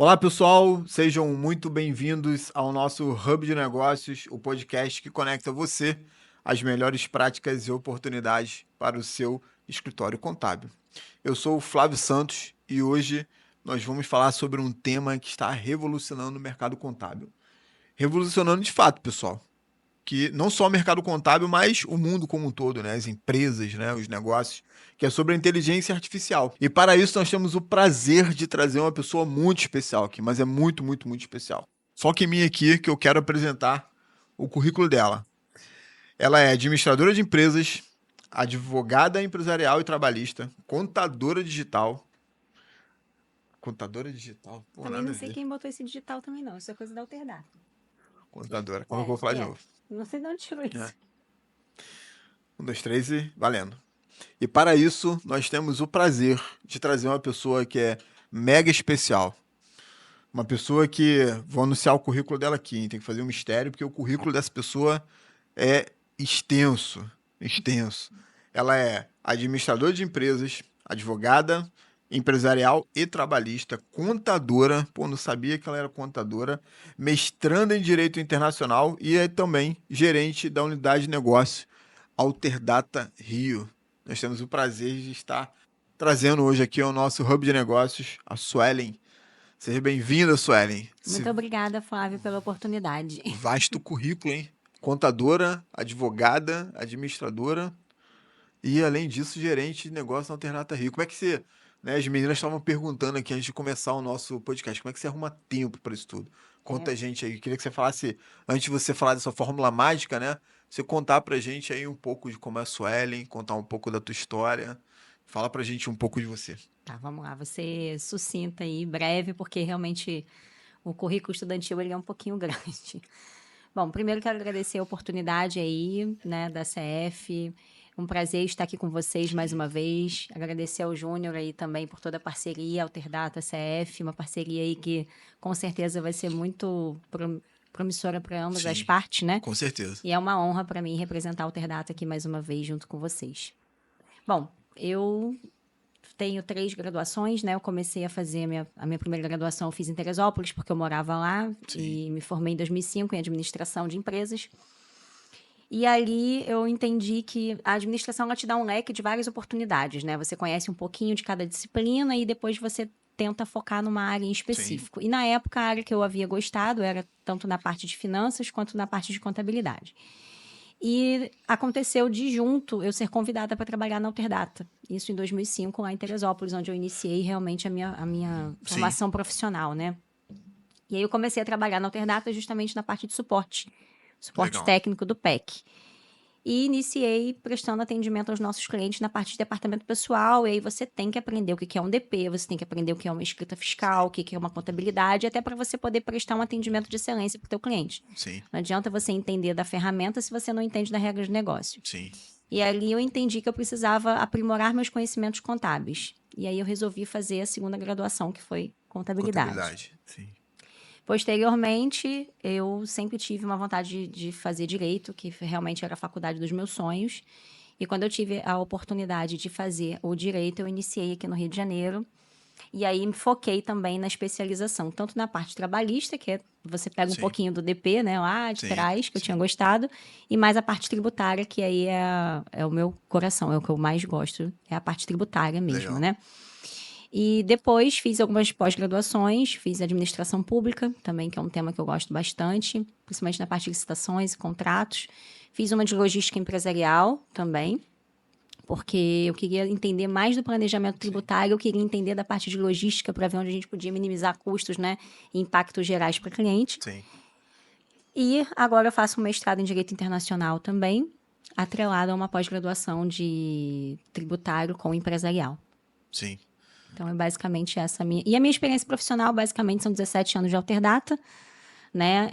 Olá, pessoal, sejam muito bem-vindos ao nosso Hub de Negócios, o podcast que conecta você às melhores práticas e oportunidades para o seu escritório contábil. Eu sou o Flávio Santos e hoje nós vamos falar sobre um tema que está revolucionando o mercado contábil. Revolucionando de fato, pessoal, que não só o mercado contábil, mas o mundo como um todo, né? As empresas, né? Os negócios, que é sobre a inteligência artificial. E para isso nós temos o prazer de trazer uma pessoa muito especial aqui, mas é muito, muito, muito especial. Foque em mim aqui que eu quero apresentar o currículo dela. Ela é administradora de empresas, advogada empresarial e trabalhista, contadora digital. Contadora digital? Pô, Também nada não a sei ver. quem botou esse digital também não. Isso é coisa da Alterdata. Contadora. Como é que eu vou É, falar de é. novo? Não sei de onde tirou É. isso. 1, 2, 3 e valendo. E para isso, nós temos o prazer de trazer uma pessoa que é mega especial. Uma pessoa que. Vou anunciar o currículo dela aqui, hein? Tem que fazer um mistério, porque o currículo dessa pessoa é extenso. Extenso. Ela é administradora de empresas, advogada empresarial e trabalhista, contadora. Pô, não sabia que ela era contadora, mestranda em Direito Internacional e é também gerente da unidade de negócio Alterdata Rio. Nós temos o prazer de estar trazendo hoje aqui ao nosso Hub de Negócios a Suelen. Seja bem-vinda, Suelen. Esse Muito obrigada, Flávio, pela oportunidade. vasto currículo, hein? Contadora, advogada, administradora e, além disso, gerente de negócio na Alternata Rio. Como é que você... Né, as meninas estavam perguntando aqui antes de começar o nosso podcast, como é que você arruma tempo para isso tudo? É, Conta a gente aí. Queria que você falasse, antes de você falar dessa fórmula mágica, né? Você contar pra gente aí um pouco de como é a Suelen, contar um pouco da tua história. Fala pra gente um pouco de você. tá, vamos lá. Você sucinta aí, breve, porque realmente o currículo estudantil ele é um pouquinho grande. Bom, primeiro quero agradecer a oportunidade aí, né, da CF. Um prazer estar aqui com vocês mais uma vez. Agradecer ao Júnior aí também por toda a parceria, Alterdata CF, uma parceria aí que com certeza vai ser muito promissora para ambas as Sim, partes, né? com certeza. E é uma honra para mim representar a Alterdata aqui mais uma vez junto com vocês. Bom, eu tenho 3 graduações, né? Eu comecei a fazer a minha primeira graduação, eu fiz em Teresópolis, porque eu morava lá, Sim, e me formei em 2005 em administração de empresas. E ali eu entendi que a administração ela te dá um leque de várias oportunidades, né? Você conhece um pouquinho de cada disciplina e depois você tenta focar numa área em sim, específico. E na época a área que eu havia gostado era tanto na parte de finanças quanto na parte de contabilidade. E aconteceu de junto eu ser convidada para trabalhar na Alterdata. Isso em 2005, lá em Teresópolis, onde eu iniciei realmente a minha sim. formação profissional, né? E aí eu comecei a trabalhar na Alterdata justamente na parte de suporte Legal. técnico do PEC. E iniciei prestando atendimento aos nossos clientes na parte de departamento pessoal. E aí você tem que aprender o que é um DP, você tem que aprender o que é uma escrita fiscal, o que é uma contabilidade, até para você poder prestar um atendimento de excelência para o teu cliente. Sim, Não adianta você entender da ferramenta se você não entende da regra de negócio. sim. E ali eu entendi que eu precisava aprimorar meus conhecimentos contábeis. E aí eu resolvi fazer a segunda graduação, que foi contabilidade. Contabilidade, sim. Posteriormente, eu sempre tive uma vontade de fazer direito, que realmente era a faculdade dos meus sonhos. E quando eu tive a oportunidade de fazer o direito, eu iniciei aqui no Rio de Janeiro. E aí me foquei também na especialização, tanto na parte trabalhista, que é você pega um Sim, pouquinho do DP, né, lá de sim, trás, que eu tinha sim. gostado, e mais a parte tributária, que aí é o meu coração, é o que eu mais gosto, é a parte tributária mesmo, Legal. né? E depois fiz algumas pós-graduações, fiz administração pública, também, que é um tema que eu gosto bastante, principalmente na parte de licitações e contratos. Fiz uma de logística empresarial também, porque eu queria entender mais do planejamento Sim, tributário, eu queria entender da parte de logística para ver onde a gente podia minimizar custos, né, e impactos gerais para cliente. sim, E agora eu faço um mestrado em Direito Internacional também, atrelado a uma pós-graduação de tributário com empresarial. sim. Então, é basicamente essa a minha... E a minha experiência profissional, basicamente, são 17 anos de Alterdata, né?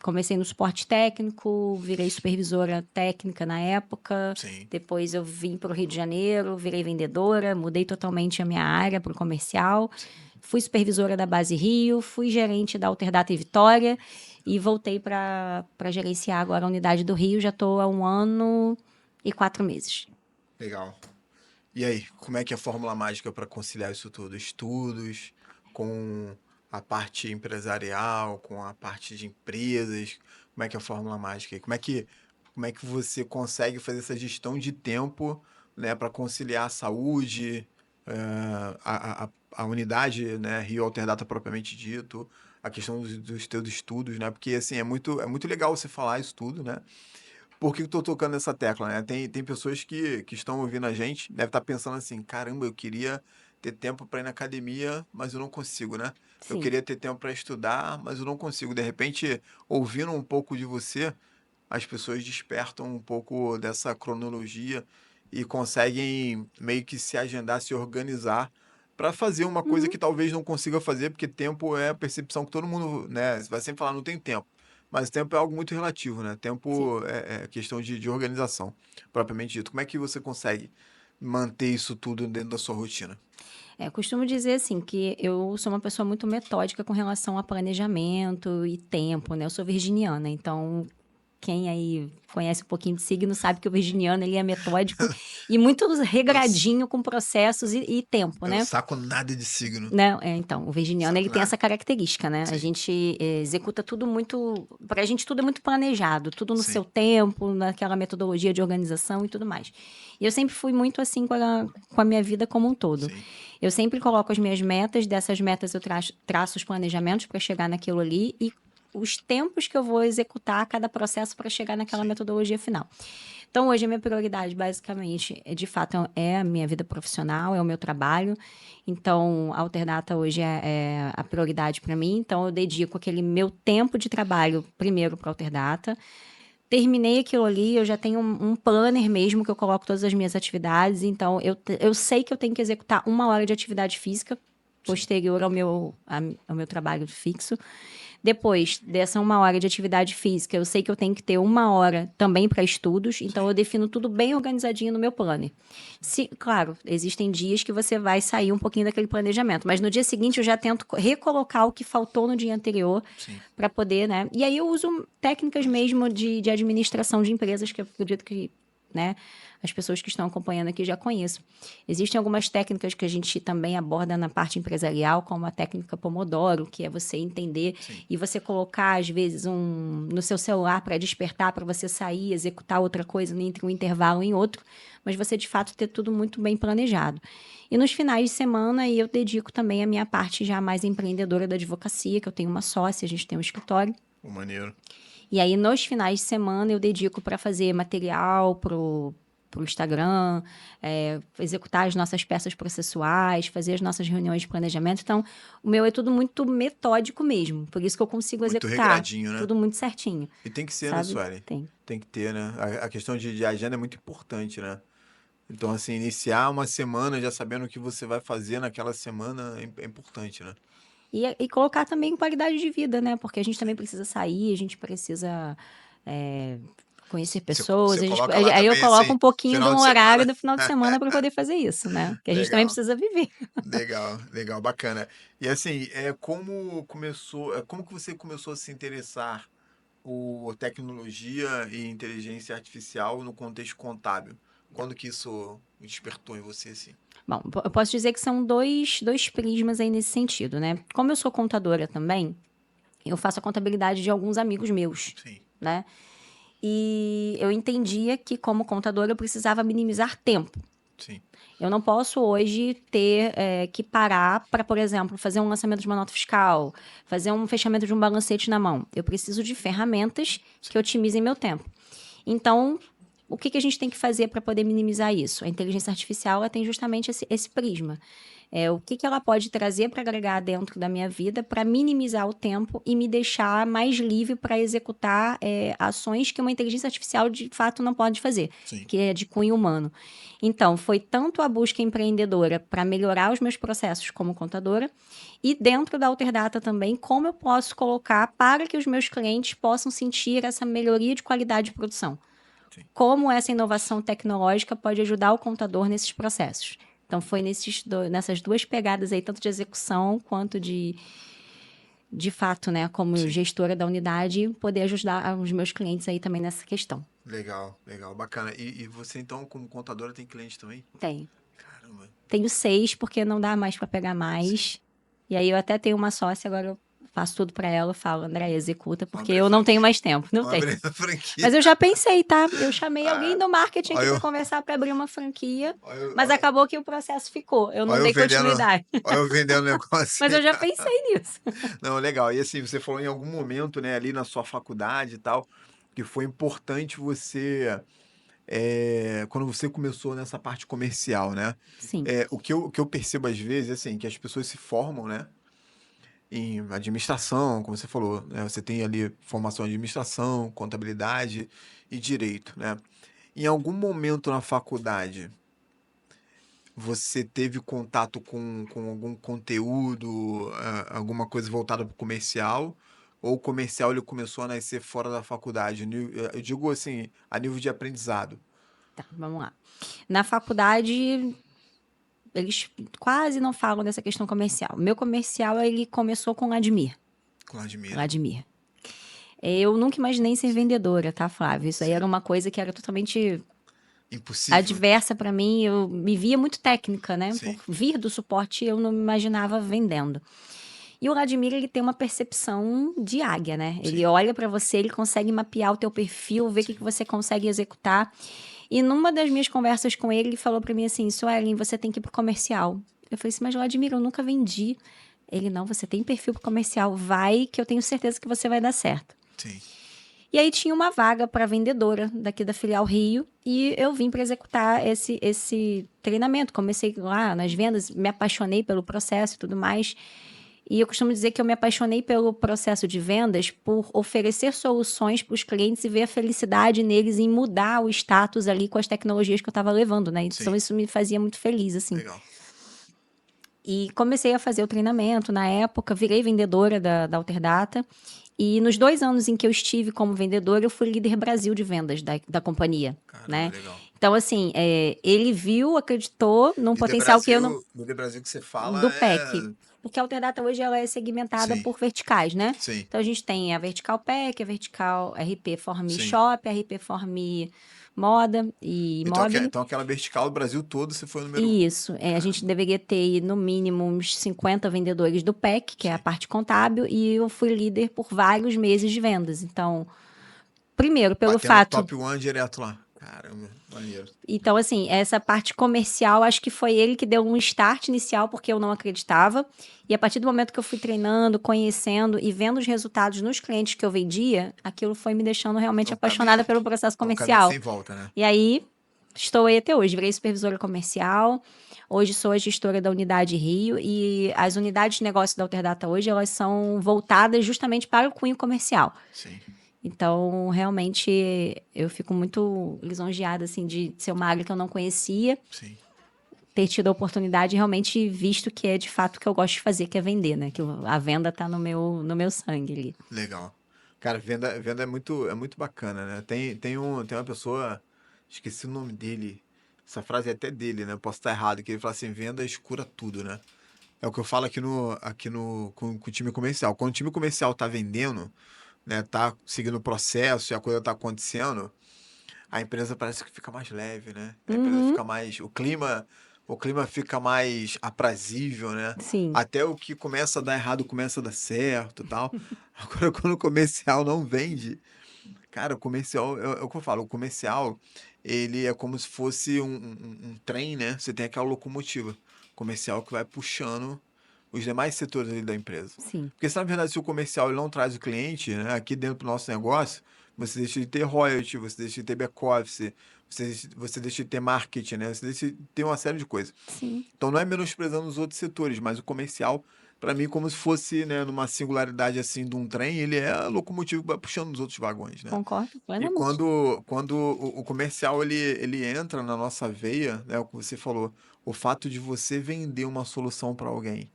Comecei no suporte técnico, virei supervisora técnica na época, Sim, depois eu vim para o Rio de Janeiro, virei vendedora, mudei totalmente a minha área para o comercial, sim. fui supervisora da Base Rio, fui gerente da Alterdata e Vitória e voltei para gerenciar agora a unidade do Rio, já estou há 1 ano e 4 meses. Legal. E aí, como é que é a fórmula mágica para conciliar isso tudo? Estudos com a parte empresarial com a parte de empresas? Como é que é a fórmula mágica aí? Como é que você consegue fazer essa gestão de tempo, né, para conciliar a saúde, a unidade, né, Rio Alterdata propriamente dito, a questão dos teus estudos, né? Porque assim, é muito legal você falar isso tudo, né? Por que eu tô tocando nessa tecla, né? Tem pessoas que estão ouvindo a gente, deve estar pensando assim, caramba, eu queria ter tempo para ir na academia, mas eu não consigo, né? Eu Sim. queria ter tempo para estudar, mas eu não consigo. De repente, ouvindo um pouco de você, as pessoas despertam um pouco dessa cronologia e conseguem meio que se agendar, se organizar para fazer uma coisa Uhum. que talvez não consiga fazer, porque tempo é a percepção que todo mundo, né, vai sempre falar, não tem tempo. Mas tempo é algo muito relativo, né? Sim. Tempo é questão de organização, propriamente dito. Como é que você consegue manter isso tudo dentro da sua rotina? Eu costumo dizer assim que eu sou uma pessoa muito metódica com relação a planejamento e tempo, né? Eu sou virginiana, então quem aí conhece um pouquinho de signo sabe que o virginiano ele é metódico e muito Eu, regradinho com processos e tempo, eu né? saco nada de signo. Né? Então, o virginiano ele Saco tem essa nada. característica, né? A Sim, gente executa tudo muito, pra gente tudo é muito planejado, tudo no sim, seu tempo, naquela metodologia de organização e tudo mais. E eu sempre fui muito assim com a minha vida como um todo. sim. Eu sempre coloco as minhas metas, dessas metas eu traço os planejamentos para chegar naquilo ali e os tempos que eu vou executar cada processo para chegar naquela Sim. metodologia final. Então, hoje a minha prioridade, basicamente, de fato, é a minha vida profissional, é o meu trabalho. Então, a Alterdata hoje é a prioridade para mim. Então, eu dedico aquele meu tempo de trabalho primeiro para a Alterdata. Terminei aquilo ali, eu já tenho um planner mesmo que eu coloco todas as minhas atividades. Então, eu sei que eu tenho que executar 1 hora de atividade física Sim. posterior ao meu trabalho fixo. Depois dessa 1 hora de atividade física, eu sei que eu tenho que ter 1 hora também para estudos, então Sim. eu defino tudo bem organizadinho no meu planner. Claro, existem dias que você vai sair um pouquinho daquele planejamento, mas no dia seguinte eu já tento recolocar o que faltou no dia anterior Sim. para poder, né? E aí eu uso técnicas mesmo de administração de empresas que eu acredito que, né, as pessoas que estão acompanhando aqui já conheçam. Existem algumas técnicas que a gente também aborda na parte empresarial, como a técnica Pomodoro, que é você entender Sim. e você colocar, às vezes, no seu celular para despertar, para você sair, executar outra coisa entre um intervalo e outro, mas você, de fato, ter tudo muito bem planejado. E nos finais de semana, eu dedico também a minha parte já mais empreendedora da advocacia, que eu tenho uma sócia, a gente tem um escritório. O maneiro. E aí, nos finais de semana, eu dedico para fazer material pro Instagram, executar as nossas peças processuais, fazer as nossas reuniões de planejamento. Então, o meu é tudo muito metódico mesmo. Por isso que eu consigo Muito executar regradinho, né? tudo muito certinho, E tem que ser, né, sabe? Suelen? Tem. Tem que ter, né? A questão de agenda é muito importante, né? Então, assim, iniciar uma semana já sabendo o que você vai fazer naquela semana é importante, né? E colocar também qualidade de vida, né? Porque a gente também Sim. precisa sair, a gente precisa é, conhecer Você, pessoas. você coloca lá Aí eu também, coloco assim, um pouquinho de final um de horário semana. do final de semana para poder fazer isso, né? Que a gente também Legal, precisa viver. legal, legal, bacana. E assim, como que você começou a se interessar por tecnologia e inteligência artificial no contexto contábil? Quando que isso despertou em você, assim? Bom, eu posso dizer que são dois prismas aí nesse sentido, né? Como eu sou contadora também, eu faço a contabilidade de alguns amigos meus, Sim, né? E eu entendia que, como contadora, eu precisava minimizar tempo. sim, Eu não posso hoje ter que parar para, por exemplo, fazer um lançamento de uma nota fiscal, fazer um fechamento de um balancete na mão. Eu preciso de ferramentas que sim, otimizem meu tempo. Então, o que a gente tem que fazer para poder minimizar isso? A inteligência artificial ela tem justamente esse prisma. O que ela pode trazer para agregar dentro da minha vida para minimizar o tempo e me deixar mais livre para executar ações que uma inteligência artificial de fato não pode fazer, sim. que é de cunho humano. Então, foi tanto a busca empreendedora para melhorar os meus processos como contadora, e dentro da Alterdata também, como eu posso colocar para que os meus clientes possam sentir essa melhoria de qualidade de produção. Sim. Como essa inovação tecnológica pode ajudar o contador nesses processos. Então, foi nessas duas pegadas aí, tanto de execução quanto de fato, né, como Sim. gestora da unidade, poder ajudar os meus clientes aí também nessa questão. Legal, legal, bacana. E você, então, como contadora, tem cliente também? Tenho. Caramba, Tenho 6, porque não dá mais para pegar sim. mais. E aí eu até tenho uma sócia, agora eu faço tudo pra ela, eu falo, André, executa, porque abrir a eu não tenho franquia. mais tempo, não Vamos tenho. abrir a franquia. Mas eu já pensei, tá? Eu chamei alguém Ah, do marketing aqui olha pra eu, conversar pra abrir uma franquia, olha eu, mas acabou que o processo ficou, eu não olha eu dei vendendo, continuidade. olha eu vendendo negócio. Mas eu já pensei nisso. Não, legal. E assim, você falou em algum momento, né, ali na sua faculdade e tal, que foi importante você, quando você começou nessa parte comercial, né? Sim, O que eu percebo às vezes, assim, que as pessoas se formam, né, em administração, como você falou, né? Você tem ali formação em administração, contabilidade e direito, né? Em algum momento na faculdade, você teve contato com algum conteúdo, alguma coisa voltada para o comercial? Ou o comercial ele começou a nascer fora da faculdade? Eu digo assim, a nível de aprendizado. tá, vamos lá. Na faculdade, eles quase não falam dessa questão comercial. Meu comercial, ele começou com Ladimir. Com admira. Ladimir. Eu nunca imaginei ser vendedora, tá, Flávio? Isso aí era Sim. uma coisa que era totalmente Impossível. adversa pra mim. Eu me via muito técnica, né? Por Sim. vir do suporte, eu não me imaginava vendendo. E o Vladimir, ele tem uma percepção de águia, né? Ele Sim. olha pra você, ele consegue mapear o teu perfil, ver o que que Sim. você consegue executar. E numa das minhas conversas com ele, ele falou pra mim assim: Suelen, você tem que ir pro comercial. Eu falei assim: mas Vladimir, eu nunca vendi. Ele, não, você tem perfil pro comercial, vai que eu tenho certeza que você vai dar certo. Sim. E aí tinha uma vaga para vendedora daqui da filial Rio e eu vim para executar esse treinamento. Comecei lá nas vendas, me apaixonei pelo processo e tudo mais. E eu costumo dizer que eu me apaixonei pelo processo de vendas por oferecer soluções para os clientes e ver a felicidade neles em mudar o status ali com as tecnologias que eu estava levando, né? Então Sim. isso me fazia muito feliz, assim. Legal. E comecei a fazer o treinamento na época, virei vendedora da Alterdata. E nos 2 anos em que eu estive como vendedora, eu fui líder Brasil de vendas da companhia, Caramba, né? legal. Então, assim, ele viu, acreditou num Líder potencial que eu não... Brasil, Líder Brasil que você fala Do PEC. é. Porque a Alterdata hoje ela é segmentada Sim. por verticais, né? Sim. Então, a gente tem a vertical PEC, a vertical RP Formi Sim. Shop, a RP Formi Moda e Então, Mobile. então aquela vertical do Brasil todo, você foi o número um. Isso, a gente Caramba. deveria ter no mínimo uns 50 vendedores do PEC, que é a Sim. parte contábil, e eu fui líder por vários meses de vendas. Então, primeiro, pelo Batendo fato. top 1 direto lá. Caramba, maneiro. Então, assim, essa parte comercial, acho que foi ele que deu um start inicial, porque eu não acreditava. E a partir do momento que eu fui treinando, conhecendo e vendo os resultados nos clientes que eu vendia, aquilo foi me deixando É realmente um apaixonada caminho, pelo processo é um caminho comercial. sem volta, né? E aí, estou aí até hoje. Virei supervisora comercial. Hoje sou a gestora da Unidade Rio. E as unidades de negócio da Alterdata hoje, elas são voltadas justamente para o cunho comercial. Sim, Então, realmente, eu fico muito lisonjeada, assim, de ser uma área que eu não conhecia, sim. ter tido a oportunidade e realmente visto que é de fato o que eu gosto de fazer, que é vender, né? Que a venda tá no meu sangue ali. Legal. Cara, venda é muito bacana, né? Tem uma pessoa, esqueci o nome dele. Essa frase é até dele, né? Eu posso estar errado, que ele fala assim, venda escura tudo, né? É o que eu falo com o time comercial. Quando o time comercial tá vendendo, né? Tá seguindo o processo e a coisa tá acontecendo, a empresa parece que fica mais leve, né? A empresa Uhum, fica mais. O clima fica mais aprazível, né? sim, Até o que começa a dar errado começa a dar certo e tal. Agora, quando o comercial não vende, cara, o comercial, é o que eu falo, o comercial, ele é como se fosse um trem, né? Você tem aquela locomotiva comercial que vai puxando os demais setores ali da empresa. sim, Porque se na verdade se o comercial ele não traz o cliente, né, aqui dentro do nosso negócio, você deixa de ter royalty, você deixa de ter back-office, você deixa de ter marketing, né? Você deixa de ter uma série de coisas. sim, Então não é menosprezando os outros setores, mas o comercial, para mim, como se fosse, né, numa singularidade assim de um trem, ele é a locomotiva que vai puxando os outros vagões, né? concordo E plenamente. quando o comercial ele entra na nossa veia, né, o que você falou, o fato de você vender uma solução para alguém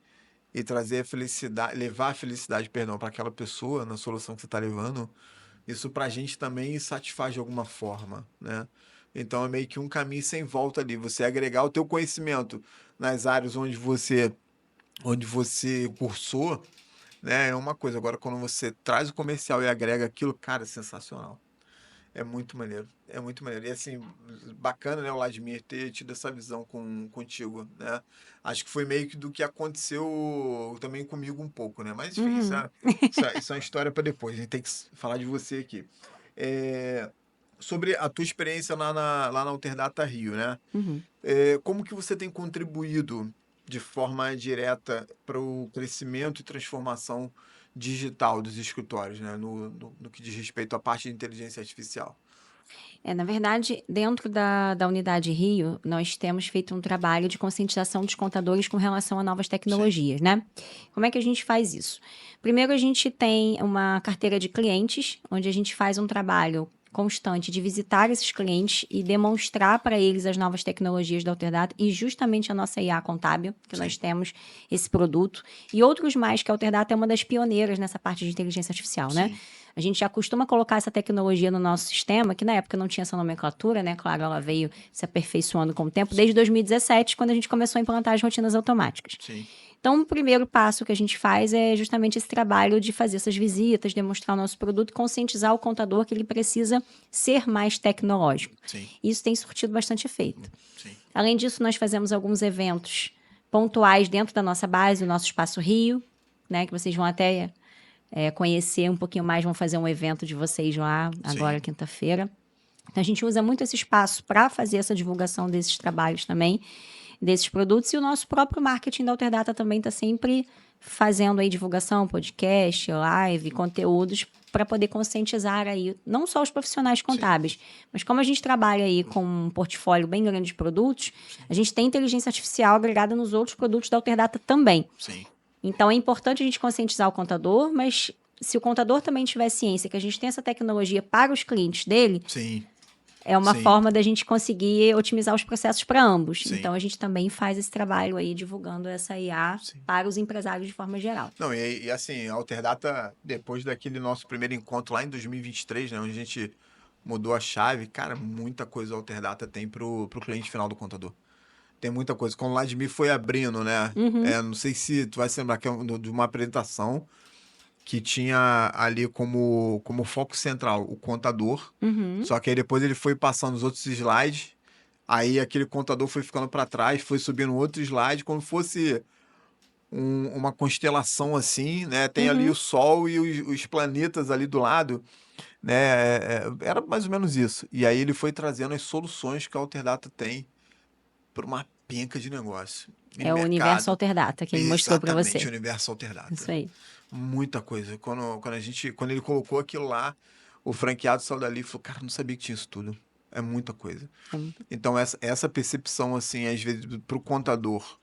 e trazer a felicidade, levar a felicidade, perdão, para aquela pessoa na solução que você está levando, isso para a gente também satisfaz de alguma forma, né? Então é meio que um caminho sem volta ali. Você agregar o teu conhecimento nas áreas onde você cursou, né? É uma coisa. Agora, quando você traz o comercial e agrega aquilo, cara, é sensacional. É muito maneiro. É muito maneiro. E assim, bacana, né, o Vladimir ter tido essa visão contigo, né? Acho que foi meio que do que aconteceu também comigo um pouco, né? Mas enfim, Uhum, isso é uma história para depois. A gente tem que falar de você aqui. É, sobre a tua experiência lá na Alterdata Rio, né? uhum. Como que você tem contribuído de forma direta para o crescimento e transformação digital dos escritórios, né? No que diz respeito à parte de inteligência artificial? Na verdade, dentro da Unidade Rio, nós temos feito um trabalho de conscientização dos contadores com relação a novas Sim, tecnologias, né? Como é que a gente faz isso? Primeiro, a gente tem uma carteira de clientes, onde a gente faz um trabalho constante de visitar esses clientes e demonstrar para eles as novas tecnologias da Alterdata e justamente a nossa IA contábil, que sim, nós temos esse produto, e outros mais, que a Alterdata é uma das pioneiras nessa parte de inteligência artificial, né? sim, A gente já costuma colocar essa tecnologia no nosso sistema, que na época não tinha essa nomenclatura, né? Claro, ela veio se aperfeiçoando com o tempo, desde sim, 2017, quando a gente começou a implantar as rotinas automáticas. sim, Então, o primeiro passo que a gente faz é justamente esse trabalho de fazer essas visitas, demonstrar o nosso produto e conscientizar o contador que ele precisa ser mais tecnológico. sim, Isso tem surtido bastante efeito. sim, Além disso, nós fazemos alguns eventos pontuais dentro da nossa base, o nosso Espaço Rio, né? Que vocês vão até conhecer um pouquinho mais, vão fazer um evento de vocês lá agora, sim, quinta-feira. Então, a gente usa muito esse espaço para fazer essa divulgação desses trabalhos também, desses produtos, e o nosso próprio marketing da Alterdata também está sempre fazendo aí divulgação, podcast, live, conteúdos, para poder conscientizar aí, não só os profissionais sim, contábeis, mas como a gente trabalha aí com um portfólio bem grande de produtos, sim, a gente tem inteligência artificial agregada nos outros produtos da Alterdata também. sim, Então, é importante a gente conscientizar o contador, mas se o contador também tiver ciência que a gente tem essa tecnologia para os clientes dele, sim, é uma sim, forma da gente conseguir otimizar os processos para ambos. sim, Então, a gente também faz esse trabalho aí divulgando essa IA sim. para os empresários de forma geral. Não, e assim, a Alterdata, depois daquele nosso primeiro encontro lá em 2023, né, onde a gente mudou a chave, cara, muita coisa a Alterdata tem pro cliente final do contador. Tem muita coisa. Quando o Vladimir foi abrindo, né? Uhum, Não sei se tu vai se lembrar que de uma apresentação que tinha ali como foco central o contador. uhum, Só que aí depois ele foi passando os outros slides. Aí aquele contador foi ficando para trás, foi subindo outro slide, como fosse uma constelação assim, né? Tem ali o uhum. Sol e os planetas ali do lado, né? Era mais ou menos isso. E aí ele foi trazendo as soluções que a Alterdata tem para uma penca de negócio. E É o universo mercado. Alterdata que ele mostrou para Exatamente, você. universo Alterdata. Isso aí. Muita coisa. Quando ele colocou aquilo lá, o franqueado saiu dali e falou, cara, não sabia que tinha isso tudo. É muita coisa. Então, essa percepção, assim, às vezes, para o contador,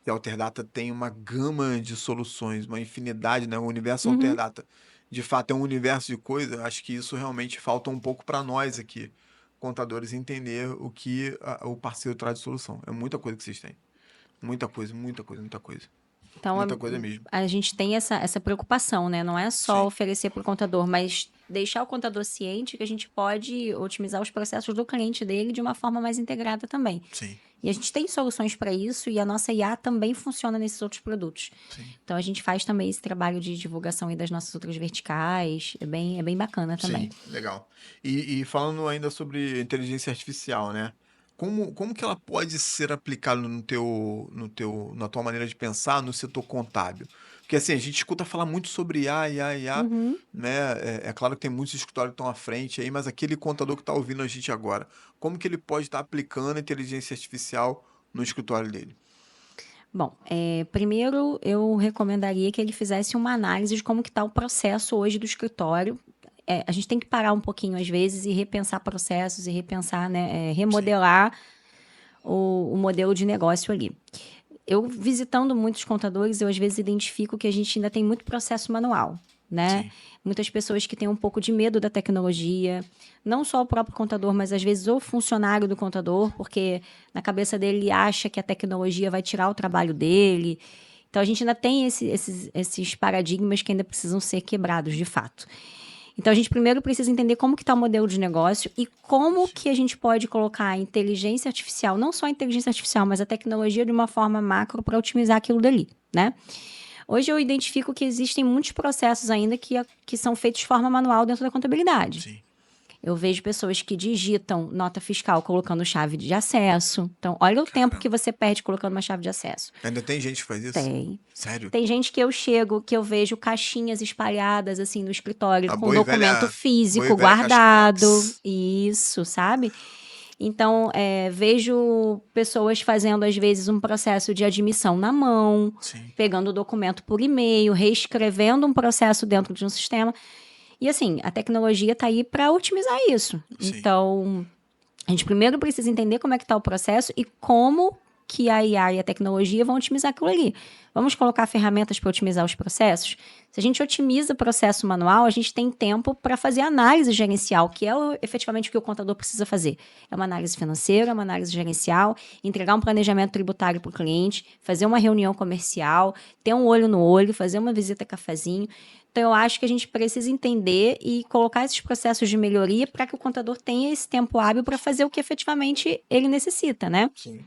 que a Alterdata tem uma gama de soluções, uma infinidade, né? O universo Uhum. Alterdata, de fato, é um universo de coisas. Acho que isso realmente falta um pouco para nós aqui, contadores, entender o que o parceiro traz de solução. É muita coisa que vocês têm. Muita coisa, muita coisa, muita coisa. Então, Muita coisa mesmo. a gente tem essa preocupação, né? Não é só Sim, oferecer para o contador, mas deixar o contador ciente que a gente pode otimizar os processos do cliente dele de uma forma mais integrada também. sim, E a gente tem soluções para isso e a nossa IA também funciona nesses outros produtos. sim. Então, a gente faz também esse trabalho de divulgação aí das nossas outras verticais. É bem bacana também. Sim, legal. E falando ainda sobre inteligência artificial, né? Como que ela pode ser aplicada na tua maneira de pensar no setor contábil? Porque assim, a gente escuta falar muito sobre IA, IA, IA, Uhum. né? É claro que tem muitos escritórios que estão à frente aí, mas aquele contador que está ouvindo a gente agora, como que ele pode estar aplicando a inteligência artificial no escritório dele? Bom, primeiro eu recomendaria que ele fizesse uma análise de como que está o processo hoje do escritório. A gente tem que parar um pouquinho às vezes e repensar processos e repensar, né, Sim, remodelar o modelo de negócio ali. Eu visitando muitos contadores, eu às vezes identifico que a gente ainda tem muito processo manual, né? sim, Muitas pessoas que têm um pouco de medo da tecnologia, não só o próprio contador, mas às vezes o funcionário do contador, porque na cabeça dele ele acha que a tecnologia vai tirar o trabalho dele. Então a gente ainda tem esses paradigmas que ainda precisam ser quebrados de fato. Então a gente primeiro precisa entender como que está o modelo de negócio e como sim, que a gente pode colocar a inteligência artificial, não só a inteligência artificial, mas a tecnologia de uma forma macro para otimizar aquilo dali, né? Hoje eu identifico que existem muitos processos ainda que são feitos de forma manual dentro da contabilidade. sim, Eu vejo pessoas que digitam nota fiscal colocando chave de acesso. Então, olha o tempo que você perde colocando uma chave de acesso. Ainda tem gente que faz isso? Tem. Sério? Tem gente que eu chego, que eu vejo caixinhas espalhadas assim no escritório A com boa e documento velha físico caixa guardado. box. Isso, sabe? Então, vejo pessoas fazendo, às vezes, um processo de admissão na mão, Sim. pegando o documento por e-mail, reescrevendo um processo dentro de um sistema. E, assim, a tecnologia está aí para otimizar isso. Sim. Então, a gente primeiro precisa entender como é que está o processo e como que a IA e a tecnologia vão otimizar aquilo ali. Vamos colocar ferramentas para otimizar os processos? Se a gente otimiza o processo manual, a gente tem tempo para fazer análise gerencial, que é efetivamente o que o contador precisa fazer. É uma análise financeira, uma análise gerencial, entregar um planejamento tributário para o cliente, fazer uma reunião comercial, ter um olho no olho, fazer uma visita cafezinho. Então, eu acho que a gente precisa entender e colocar esses processos de melhoria para que o contador tenha esse tempo hábil para fazer o que efetivamente ele necessita, né? Sim.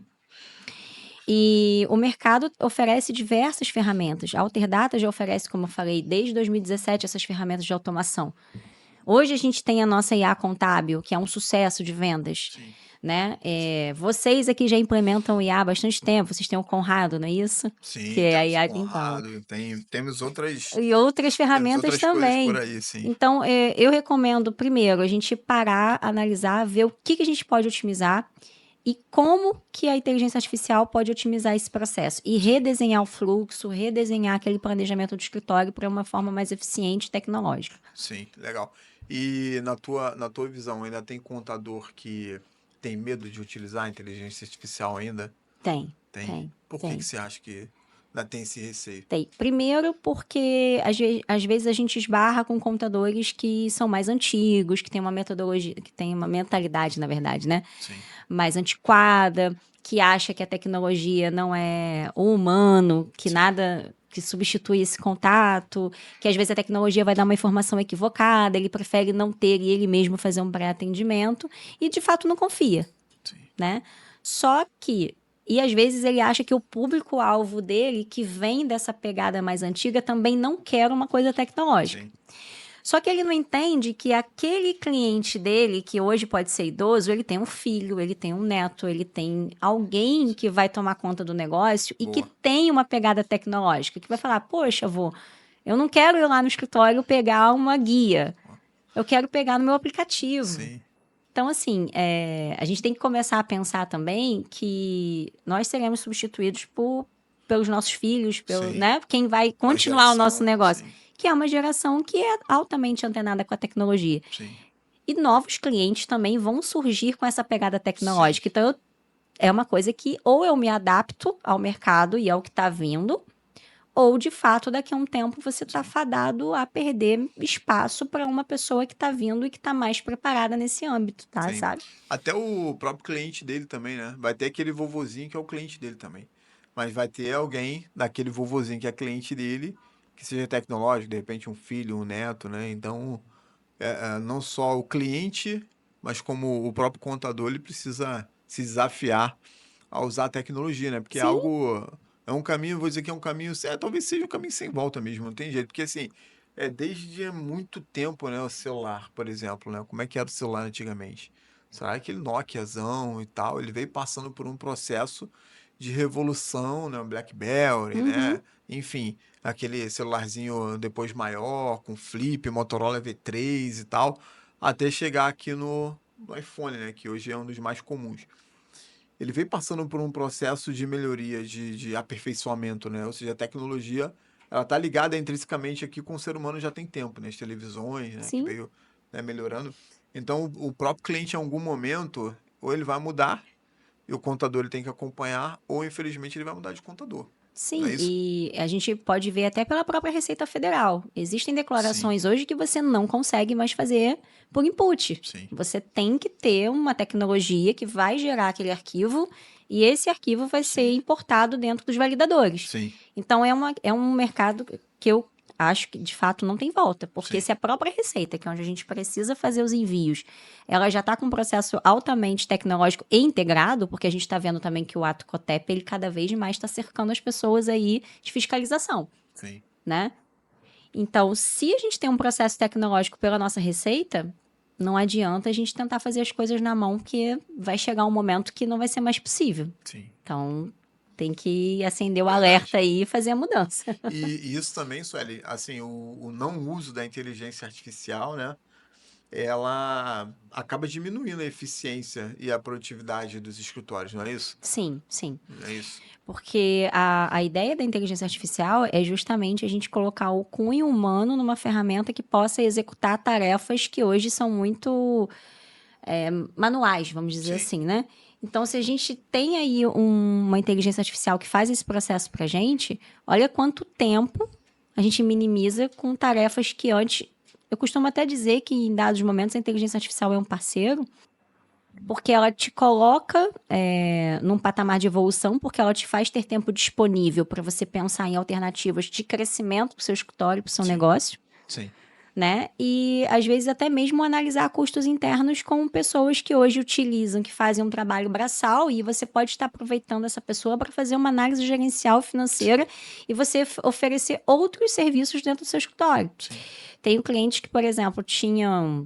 E o mercado oferece diversas ferramentas. A Alterdata já oferece, como eu falei, desde 2017, essas ferramentas de automação. Hoje a gente tem a nossa IA Contábil, que é um sucesso de vendas. Sim. Né? Vocês aqui já implementam IA há bastante tempo. Vocês têm o Conrado, não é isso? Sim, Que é a temos IA, o Conrado, temos outras, e outras ferramentas coisas por também. aí, sim. Então, eu recomendo, primeiro, a gente parar, analisar, ver o que a gente pode otimizar e como que a inteligência artificial pode otimizar esse processo. E redesenhar o fluxo, redesenhar aquele planejamento do escritório para uma forma mais eficiente e tecnológica. Sim, legal. E na tua visão, ainda tem contador que tem medo de utilizar a inteligência artificial ainda? Tem. Por que você acha que ainda tem esse receio? Tem. Primeiro porque às vezes a gente esbarra com contadores que são mais antigos, que têm uma metodologia, que têm uma mentalidade, na verdade, né? Sim. Mais antiquada, que acha que a tecnologia não é o humano, que Sim. nada que substitui esse contato, que às vezes a tecnologia vai dar uma informação equivocada, ele prefere não ter e ele mesmo fazer um pré-atendimento e de fato não confia, Sim. né? Só que e às vezes ele acha que o público-alvo dele, que vem dessa pegada mais antiga, também não quer uma coisa tecnológica. Sim. Só que ele não entende que aquele cliente dele, que hoje pode ser idoso, ele tem um filho, ele tem um neto, ele tem alguém que vai tomar conta do negócio e que tem uma pegada tecnológica, que vai falar, poxa, avô, eu não quero ir lá no escritório pegar uma guia, eu quero pegar no meu aplicativo. Sim. Então, assim, a gente tem que começar a pensar também que nós seremos substituídos pelos nossos filhos, né? Quem vai continuar o nosso negócio. Sim. Que é uma geração que é altamente antenada com a tecnologia. Sim. E novos clientes também vão surgir com essa pegada tecnológica. Sim. Então, é uma coisa que ou eu me adapto ao mercado e ao que está vindo, ou, de fato, daqui a um tempo você está fadado a perder espaço para uma pessoa que está vindo e que está mais preparada nesse âmbito, tá? Sim. Sabe? Até o próprio cliente dele também, né? Vai ter aquele vovozinho que é o cliente dele também. Mas vai ter alguém daquele vovozinho que é cliente dele, que seja tecnológico, de repente um filho, um neto, né? Então, não só o cliente, mas como o próprio contador, ele precisa se desafiar a usar a tecnologia, né? Porque Sim. é um caminho, vou dizer que é um caminho, talvez seja um caminho sem volta mesmo, não tem jeito. Porque assim, desde muito tempo, né? O celular, por exemplo, né? Como é que era o celular antigamente? Será que aquele Nokiazão e tal, ele veio passando por um processo de revolução, né? O BlackBerry, né? Enfim, aquele celularzinho depois maior, com flip, Motorola V3 e tal, até chegar aqui no iPhone, né? Que hoje é um dos mais comuns. Ele veio passando por um processo de melhoria, de aperfeiçoamento, né? Ou seja, a tecnologia, ela tá ligada intrinsecamente aqui com o ser humano já tem tempo, né? As televisões, né? Sim. Que veio, né, melhorando. Então, o próprio cliente, em algum momento, ou ele vai mudar, e o contador ele tem que acompanhar, ou, infelizmente, ele vai mudar de contador. Sim, e a gente pode ver até pela própria Receita Federal. Existem declarações hoje que você não consegue mais fazer por input. Sim. Você tem que ter uma tecnologia que vai gerar aquele arquivo e esse arquivo vai ser importado dentro dos validadores. Sim. Então, é um mercado que eu acho que, de fato, não tem volta. Porque se a própria Receita, que é onde a gente precisa fazer os envios, ela já está com um processo altamente tecnológico e integrado, porque a gente está vendo também que o ato COTEP, ele cada vez mais está cercando as pessoas aí de fiscalização. Sim. Né? Então, se a gente tem um processo tecnológico pela nossa Receita, não adianta a gente tentar fazer as coisas na mão, porque vai chegar um momento que não vai ser mais possível. Sim. Então, tem que acender o Verdade. alerta aí e fazer a mudança. E isso também, Sueli, assim, o não uso da inteligência artificial, né? Ela acaba diminuindo a eficiência e a produtividade dos escritórios, não é isso? Sim, sim. Não é isso? Porque a ideia da inteligência artificial é justamente a gente colocar o cunho humano numa ferramenta que possa executar tarefas que hoje são muito manuais, vamos dizer Sim. assim, né? Então, se a gente tem aí uma inteligência artificial que faz esse processo pra gente, olha quanto tempo a gente minimiza com tarefas que antes. Eu costumo até dizer que em dados momentos a inteligência artificial é um parceiro, porque ela te coloca num patamar de evolução, porque ela te faz ter tempo disponível para você pensar em alternativas de crescimento para o seu escritório, para o seu Sim. negócio, Sim. né? E às vezes até mesmo analisar custos internos com pessoas que hoje utilizam, que fazem um trabalho braçal, e você pode estar aproveitando essa pessoa para fazer uma análise gerencial financeira e você oferecer outros serviços dentro do seu escritório. Sim. Tenho clientes que, por exemplo, tinham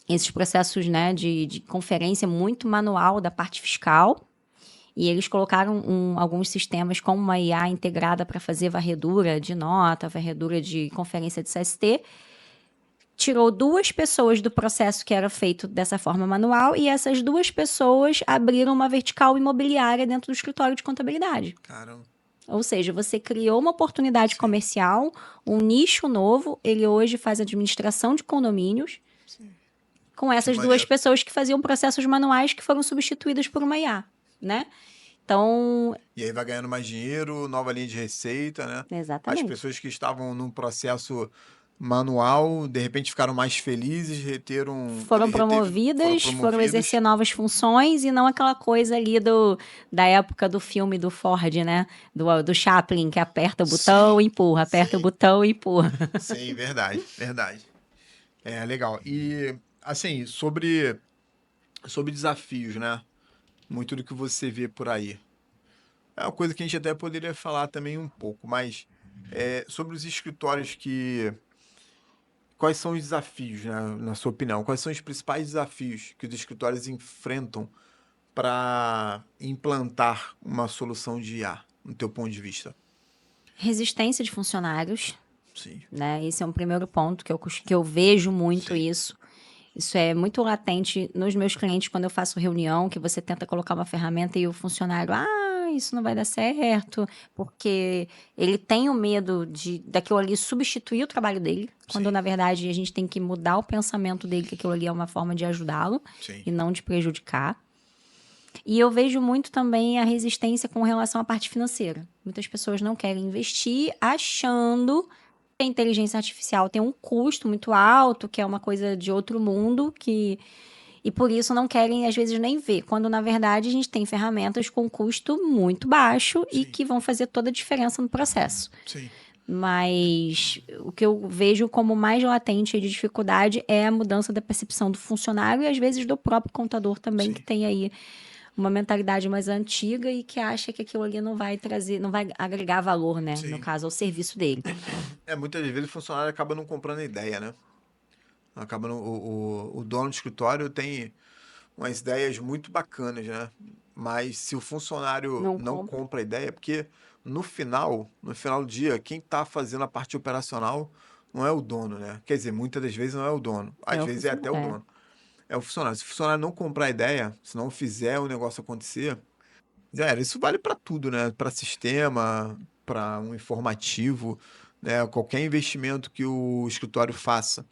esses processos, né, de conferência muito manual da parte fiscal. E eles colocaram alguns sistemas com uma IA integrada para fazer varredura de nota, varredura de conferência de CST. Tirou 2 pessoas do processo que era feito dessa forma manual e essas 2 pessoas abriram uma vertical imobiliária dentro do escritório de contabilidade. Caramba. Ou seja, você criou uma oportunidade Sim. comercial, um nicho novo. Ele hoje faz administração de condomínios. Sim. Com essas duas maneiro. pessoas que faziam processos manuais que foram substituídas por uma IA, né? Então, E aí vai ganhando mais dinheiro, nova linha de receita, né? As exatamente. pessoas que estavam num processo manual, de repente ficaram mais felizes, Foram promovidas, foram exercer novas funções e não aquela coisa ali da época do filme do Ford, né? Do Chaplin, que aperta o botão e empurra, aperta o botão e empurra. Sim, verdade, verdade. É, legal. E, assim, sobre desafios, né? Muito do que você vê por aí. É uma coisa que a gente até poderia falar também um pouco, mas sobre os escritórios que... Quais são os desafios, né, na sua opinião? Quais são os principais desafios que os escritórios enfrentam para implantar uma solução de IA, no teu ponto de vista? Resistência de funcionários, Sim, né? Esse é um primeiro ponto que eu vejo muito sim, isso. Isso é muito latente nos meus clientes quando eu faço reunião, que você tenta colocar uma ferramenta e o funcionário, isso não vai dar certo, porque ele tem o medo daquilo ali substituir o trabalho dele, quando sim, na verdade a gente tem que mudar o pensamento dele, que aquilo ali é uma forma de ajudá-lo sim, e não de prejudicar. E eu vejo muito também a resistência com relação à parte financeira. Muitas pessoas não querem investir achando que a inteligência artificial tem um custo muito alto, que é uma coisa de outro mundo, e por isso não querem, às vezes, nem ver. Quando, na verdade, a gente tem ferramentas com custo muito baixo e sim, que vão fazer toda a diferença no processo. sim. Mas o que eu vejo como mais latente de dificuldade é a mudança da percepção do funcionário e, às vezes, do próprio contador também, Sim. que tem aí uma mentalidade mais antiga e que acha que aquilo ali não vai trazer, não vai agregar valor, né? No Sim. caso, ao serviço dele. Muitas vezes o funcionário acaba não comprando a ideia, né? O dono do escritório tem umas ideias muito bacanas, né? Mas se o funcionário Não não compra. compra a ideia, porque no final do dia, quem está fazendo a parte operacional não é o dono, né? Quer dizer, muitas das vezes não é o dono. Às É o vezes é até o funcionário. dono. É o funcionário. Se o funcionário não comprar a ideia, se não fizer o negócio acontecer, já era. Isso vale para tudo, né? Para sistema, para um informativo, né? Qualquer investimento que o escritório faça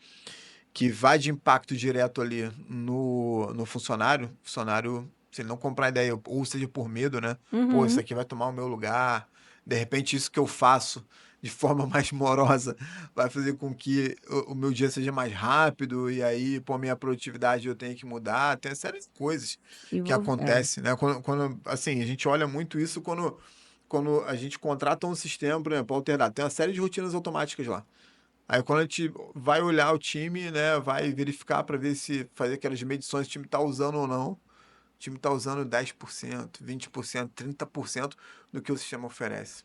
que vai de impacto direto ali no funcionário, se ele não comprar ideia, ou seja por medo, né? Pô, isso Uhum. aqui vai tomar o meu lugar. De repente, isso que eu faço de forma mais morosa vai fazer com que o meu dia seja mais rápido e aí, pô, minha produtividade eu tenho que mudar. Tem uma série de coisas E que acontecem, né? Assim, a gente olha muito isso quando a gente contrata um sistema, por exemplo, Alterdata, tem uma série de rotinas automáticas lá. Aí quando a gente vai olhar o time, né, vai verificar para ver se fazer aquelas medições, o time está usando ou não. O time está usando 10%, 20%, 30% do que o sistema oferece.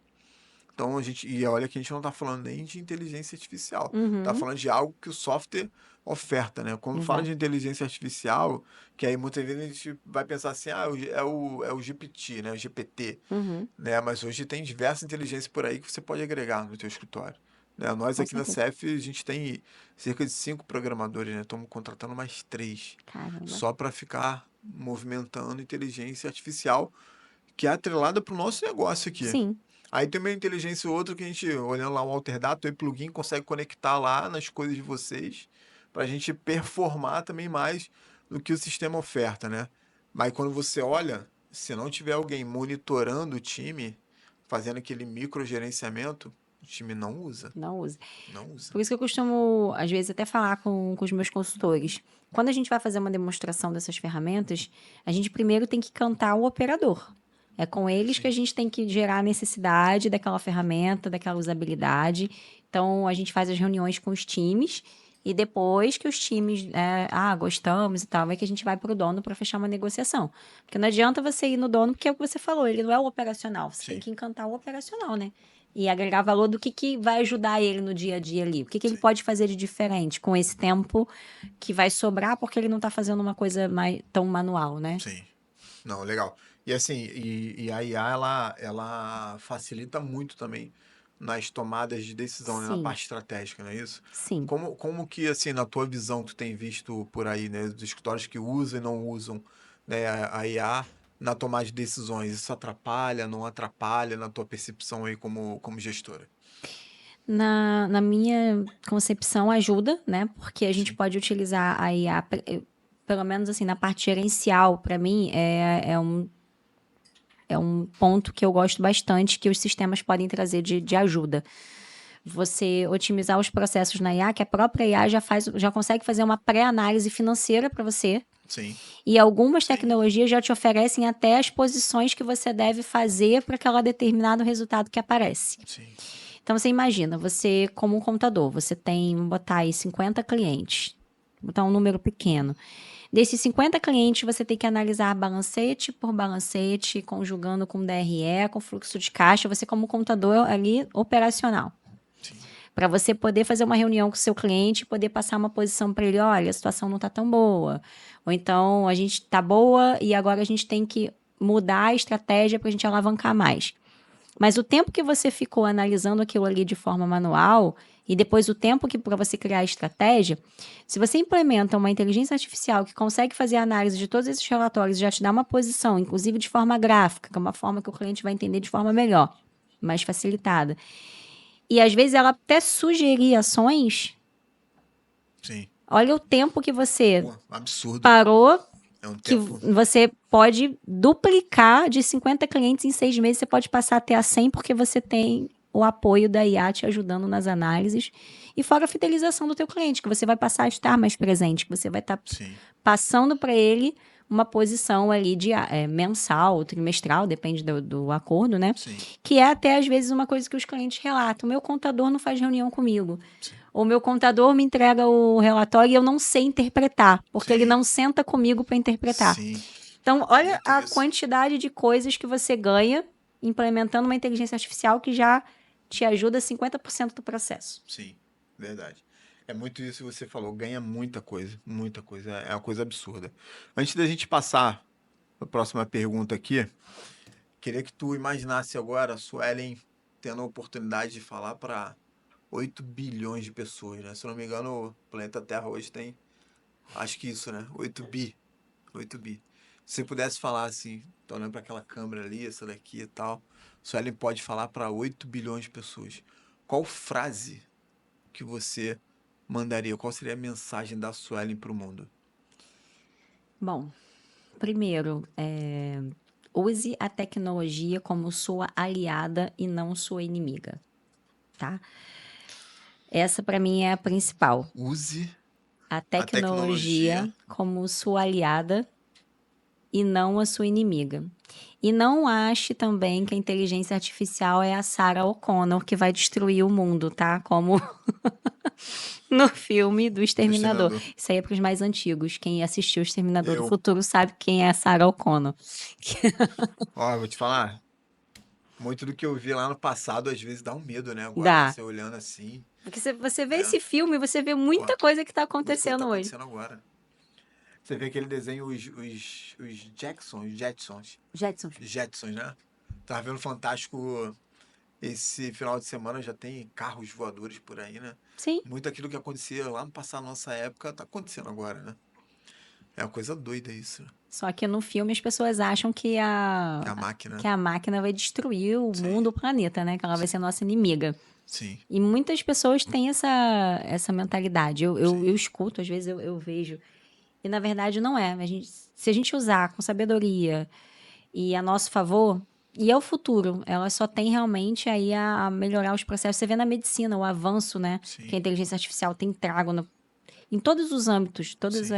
Então e olha que a gente não está falando nem de inteligência artificial, está Uhum. falando de algo que o software oferta, né? Quando fala Exato. de inteligência artificial, que aí muitas vezes a gente vai pensar assim, é o GPT, né? O GPT, Uhum, né? Mas hoje tem diversas inteligências por aí que você pode agregar no teu escritório, né? Nós com aqui na certeza. CF, a gente tem cerca de 5 programadores, né? Estamos contratando mais 3 Caramba. só para ficar movimentando inteligência artificial que é atrelada para o nosso negócio aqui. Sim, Aí tem uma inteligência ou outra que a gente, olhando lá o Alterdata, o plugin consegue conectar lá nas coisas de vocês para a gente performar também mais do que o sistema oferta, né? Mas quando você olha, se não tiver alguém monitorando o time, fazendo aquele microgerenciamento, o time não usa. não usa. Não usa. Por isso que eu costumo, às vezes, até falar com os meus consultores. Quando a gente vai fazer uma demonstração dessas ferramentas, a gente primeiro tem que cantar o operador. É com eles que a Sim. gente tem que gerar a necessidade daquela ferramenta, daquela usabilidade. Então, a gente faz as reuniões com os times e depois que os times, gostamos e tal, é que a gente vai para o dono para fechar uma negociação. Porque não adianta você ir no dono, porque é o que você falou, ele não é o operacional. Você tem Sim. que encantar o operacional, né? E agregar valor do que vai ajudar ele no dia a dia ali. O que ele Sim. pode fazer de diferente com esse tempo que vai sobrar porque ele não está fazendo uma coisa mais tão manual, né? Sim. Não, legal. E assim, e a IA, ela facilita muito também nas tomadas de decisão, né? Na Sim, parte estratégica, não é isso? sim. Como que, assim, na tua visão, tu tem visto por aí, né? Dos escritórios que usam e não usam, né, a IA na tomada de decisões. Isso atrapalha, não atrapalha na tua percepção aí como gestora? Na minha concepção, ajuda, né? Porque a gente Sim, pode utilizar a IA, pelo menos assim, na parte gerencial, para mim, é um ponto que eu gosto bastante que os sistemas podem trazer de ajuda. Você otimizar os processos na IA, que a própria IA já consegue fazer uma pré-análise financeira para você. sim, E algumas tecnologias já te oferecem até as posições que você deve fazer para aquele determinado resultado que aparece. sim, Então você imagina, você como um contador, você tem, vamos botar aí 50 clientes, botar um número pequeno. Desses 50 clientes, você tem que analisar balancete por balancete, conjugando com DRE, com fluxo de caixa, você como contador ali operacional. sim, Para você poder fazer uma reunião com o seu cliente e poder passar uma posição para ele, olha, a situação não está tão boa. Ou então, a gente está boa e agora a gente tem que mudar a estratégia para a gente alavancar mais. Mas o tempo que você ficou analisando aquilo ali de forma manual e depois o tempo que para você criar a estratégia, se você implementa uma inteligência artificial que consegue fazer a análise de todos esses relatórios e já te dá uma posição, inclusive de forma gráfica, que é uma forma que o cliente vai entender de forma melhor, mais facilitada. E às vezes ela até sugerir ações. sim. Olha o tempo que você Pô, absurdo. parou, É um que tempo. você pode duplicar de 50 clientes em 6 meses, você pode passar até a 100 porque você tem o apoio da IA te ajudando nas análises. E fora a fidelização do teu cliente, que você vai passar a estar mais presente, que você vai estar Sim, passando para ele uma posição ali de mensal, trimestral, depende do acordo, né? sim, Que é até às vezes uma coisa que os clientes relatam. Meu contador não faz reunião comigo. sim, O meu contador me entrega o relatório e eu não sei interpretar, porque ele sim, não senta comigo para interpretar. sim. Então, olha Muito a isso. quantidade de coisas que você ganha implementando uma inteligência artificial que já te ajuda 50% do processo. Sim, verdade. É muito isso que você falou, ganha muita coisa, é uma coisa absurda. Antes da gente passar para a próxima pergunta aqui, queria que tu imaginasse agora a Suelen tendo a oportunidade de falar para 8 bilhões de pessoas, né? Se eu não me engano, o planeta Terra hoje tem, acho que isso, né? 8 bi, 8 bi. Se você pudesse falar assim, tô olhando para aquela câmera ali, essa daqui e tal, Suelen pode falar para 8 bilhões de pessoas. Qual frase que você mandaria? Qual seria a mensagem da Suelen para o mundo? Bom, primeiro, use a tecnologia como sua aliada e não sua inimiga, tá? Essa para mim é a principal. Use A a tecnologia. tecnologia como sua aliada e não a sua inimiga. E não ache também que a inteligência artificial é a Sarah O'Connor que vai destruir o mundo, tá? Como no filme do Do Exterminador. Exterminador. Isso aí é para os mais antigos. Quem assistiu o Exterminador do Eu. Futuro sabe quem é a Sarah O'Connor. Ó, eu vou te falar. Muito do que eu vi lá no passado, às vezes dá um medo, né? Agora, Dá. você olhando assim, Porque você vê né? esse filme, você vê Pô, muita coisa que tá muita coisa tá acontecendo hoje. acontecendo agora. Você vê aquele desenho, os Jetsons, Jetsons. Jetsons, né? Tava vendo Fantástico esse final de semana, já tem carros voadores por aí, né? Sim. Muito aquilo que acontecia lá no passado, na nossa época, tá acontecendo agora, né? É uma coisa doida isso, né? Só que no filme as pessoas acham É a máquina. que a máquina vai destruir o Sim, mundo, o planeta, né? Que ela vai sim, ser nossa inimiga. sim, E muitas pessoas têm essa mentalidade. sim, Eu escuto, às vezes eu vejo. E na verdade não é. Se a gente usar com sabedoria e a nosso favor, e é o futuro, ela só tem realmente aí a melhorar os processos. Você vê na medicina o avanço, né? Que sim, a inteligência artificial tem trago em todos os âmbitos, todas sim.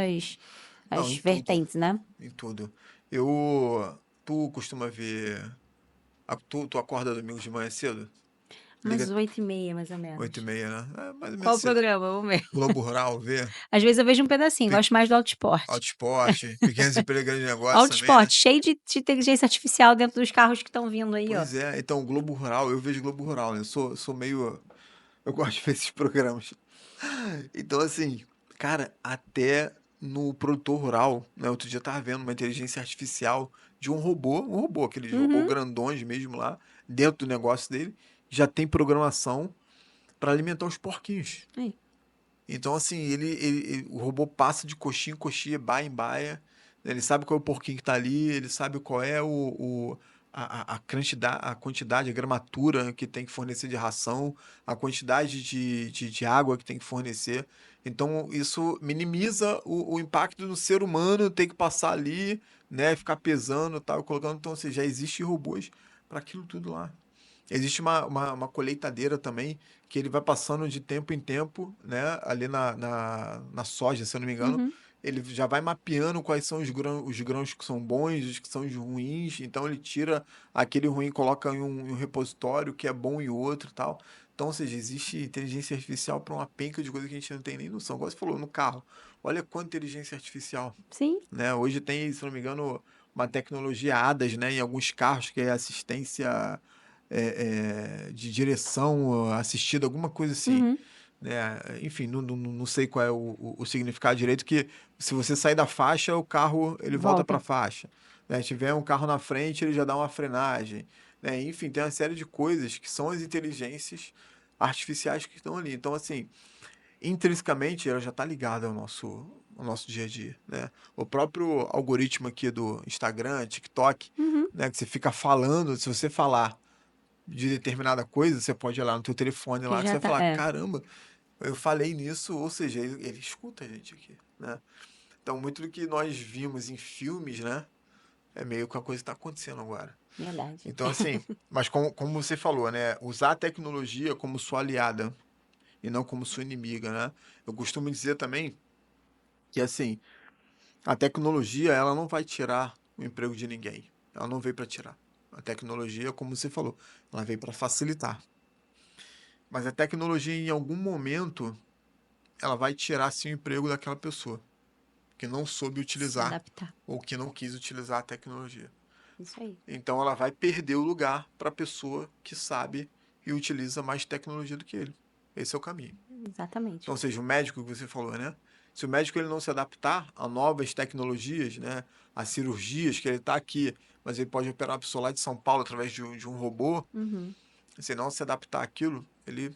Não, as em tudo, vertentes, né? em tudo. Eu, tu costuma ver, tu acorda domingo de manhã cedo? Umas Liga 8h30, mais ou 8h30, menos. né? É mais ou menos Qual o cedo. programa? Vamos ver. Globo Rural, vê. Às vezes eu vejo um pedacinho, Pe- gosto mais do Auto Esporte. Auto Esporte, Pequenos e Grandes Negócios Auto também, né? Esporte, cheio de inteligência artificial dentro dos carros que estão vindo aí, ó. Pois é, então o Globo Rural, eu vejo Globo Rural, né? Eu sou meio. Eu gosto de ver esses programas. Então, assim, cara, até no produtor rural, né? Outro dia eu tava vendo uma inteligência artificial de um robô, aqueles robôs Uhum. grandões mesmo lá, dentro do negócio dele, já tem programação para alimentar os porquinhos. Aí. Então, assim, o robô passa de coxinha em coxinha, baia em baia, né? Ele sabe qual é o porquinho que tá ali, ele sabe qual é a quantidade, a gramatura que tem que fornecer de ração, a quantidade de água que tem que fornecer. Então, isso minimiza o impacto do ser humano ter que passar ali, né? Ficar pesando e tal, colocando. Então, ou seja, já existe robôs para aquilo tudo lá. Existe uma colheitadeira também, que ele vai passando de tempo em tempo, né? Ali na soja, se eu não me engano. Uhum. Ele já vai mapeando quais são os grãos que são bons, os que são os ruins. Então ele tira aquele ruim e coloca em um repositório que é bom em outro e tal. Então, ou seja, existe inteligência artificial para uma penca de coisa que a gente não tem nem noção. Igual você falou, no carro. Olha quanta inteligência artificial, Sim. né? Hoje tem, se não me engano, uma tecnologia ADAS, né? Em alguns carros, que é assistência de direção assistida, alguma coisa assim, Uhum. né? Enfim, não sei qual é o significado direito, que se você sair da faixa, o carro ele volta para a Volta. faixa, né? Se tiver um carro na frente, ele já dá uma frenagem, né? Enfim, tem uma série de coisas que são as inteligências artificiais que estão ali. Então, assim, intrinsecamente ela já está ligada ao nosso dia a dia, né? O próprio algoritmo aqui do Instagram, TikTok, Uhum. né, que você fica falando, se você falar de determinada coisa, você pode ir lá no teu telefone Que lá, que já você vai tá. falar, É. caramba, eu falei nisso, ou seja, ele escuta a gente aqui, né? Então, muito do que nós vimos em filmes, né, é meio que a coisa que está acontecendo agora. Verdade. Então, assim, mas como você falou, né, usar a tecnologia como sua aliada e não como sua inimiga, né? Eu costumo dizer também que, assim, a tecnologia, ela não vai tirar o emprego de ninguém. Ela não veio para tirar. A tecnologia, como você falou, ela veio para facilitar. Mas a tecnologia, em algum momento, ela vai tirar sim o emprego daquela pessoa que não soube Se utilizar adaptar. ou que não quis utilizar a tecnologia. Isso aí. Então ela vai perder o lugar para a pessoa que sabe e utiliza mais tecnologia do que ele. Esse é o caminho. Exatamente. Então, ou seja, o médico que você falou, né? Se o médico ele não se adaptar a novas tecnologias, né, a cirurgias, que ele está aqui, mas ele pode operar uma pessoa lá de São Paulo através de um robô, Uhum. se não se adaptar àquilo, ele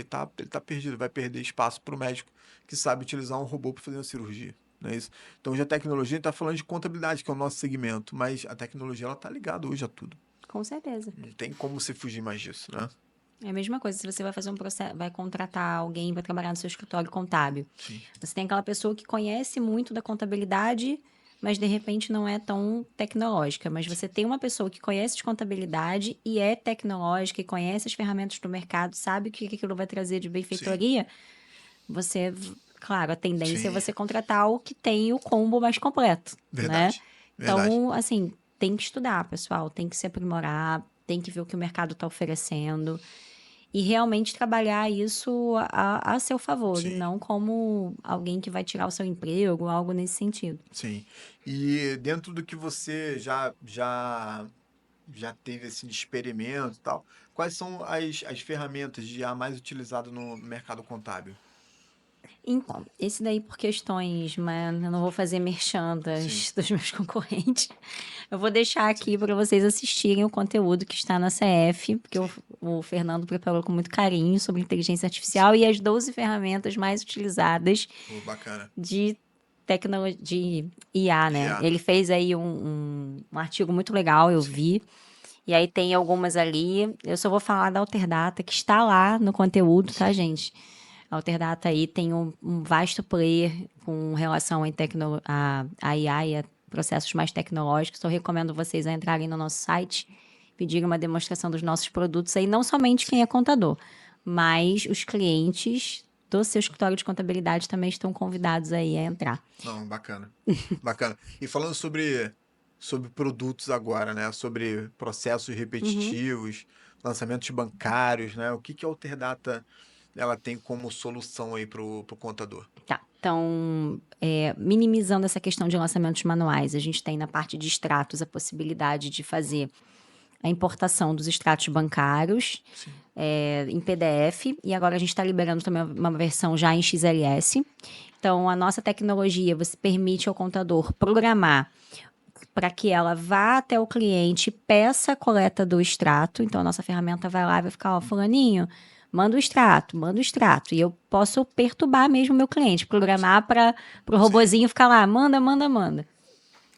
tá perdido, vai perder espaço para o médico que sabe utilizar um robô para fazer uma cirurgia. Não é isso? Então, hoje a tecnologia está falando de contabilidade, que é o nosso segmento, mas a tecnologia ela está ligada hoje a tudo. Com certeza. Não tem como você fugir mais disso, né? É a mesma coisa se você vai fazer um processo, vai contratar alguém para trabalhar no seu escritório contábil. Sim, Você tem aquela pessoa que conhece muito da contabilidade, mas de repente não é tão tecnológica. Mas você tem uma pessoa que conhece de contabilidade e é tecnológica e conhece as ferramentas do mercado, sabe o que aquilo vai trazer de sim, benfeitoria. Você, claro, a tendência é sim. você contratar o que tem o combo mais completo, né? Verdade, verdade. Então, assim, tem que estudar, pessoal, tem que se aprimorar, tem que ver o que o mercado está oferecendo e realmente trabalhar isso a seu favor, e Sim, não como alguém que vai tirar o seu emprego, algo nesse sentido. sim. E dentro do que você já já teve assim, de experimento e tal. Quais são as ferramentas de IA mais utilizadas no mercado contábil? Então, esse daí por questões, mas eu não vou fazer merchan Sim, dos meus concorrentes. Eu vou deixar sim. aqui para vocês assistirem o conteúdo que está na CF, porque o Fernando preparou com muito carinho sobre inteligência artificial e as 12 ferramentas mais utilizadas Pô, bacana. de tecnologia, de IA, De né? IA. Ele fez aí um artigo muito legal, eu Sim, vi. E aí tem algumas ali. Eu só vou falar da Alterdata, que está lá no conteúdo, tá, sim, gente? A Alterdata aí tem um vasto player com relação a IA e a processos mais tecnológicos. Então, eu recomendo vocês a entrarem no nosso site, pedirem uma demonstração dos nossos produtos aí, não somente quem sim. é contador, mas os clientes do seu escritório de contabilidade também estão convidados aí a entrar. Não, bacana. Bacana. E falando sobre produtos agora, né? Sobre processos Uhum. repetitivos, lançamentos bancários, né? O que que a Alterdata ela tem como solução aí pro contador? Tá. Então, minimizando essa questão de lançamentos manuais, a gente tem na parte de extratos a possibilidade de fazer a importação dos extratos bancários Sim, em PDF, e agora a gente está liberando também uma versão já em XLS. Então, a nossa tecnologia você permite ao contador programar para que ela vá até o cliente, peça a coleta do extrato. Então, a nossa ferramenta vai lá e vai ficar, ó, fulaninho, manda o extrato, manda o extrato. E eu posso perturbar mesmo o meu cliente, programar para o sim, robozinho ficar lá, manda, manda, manda.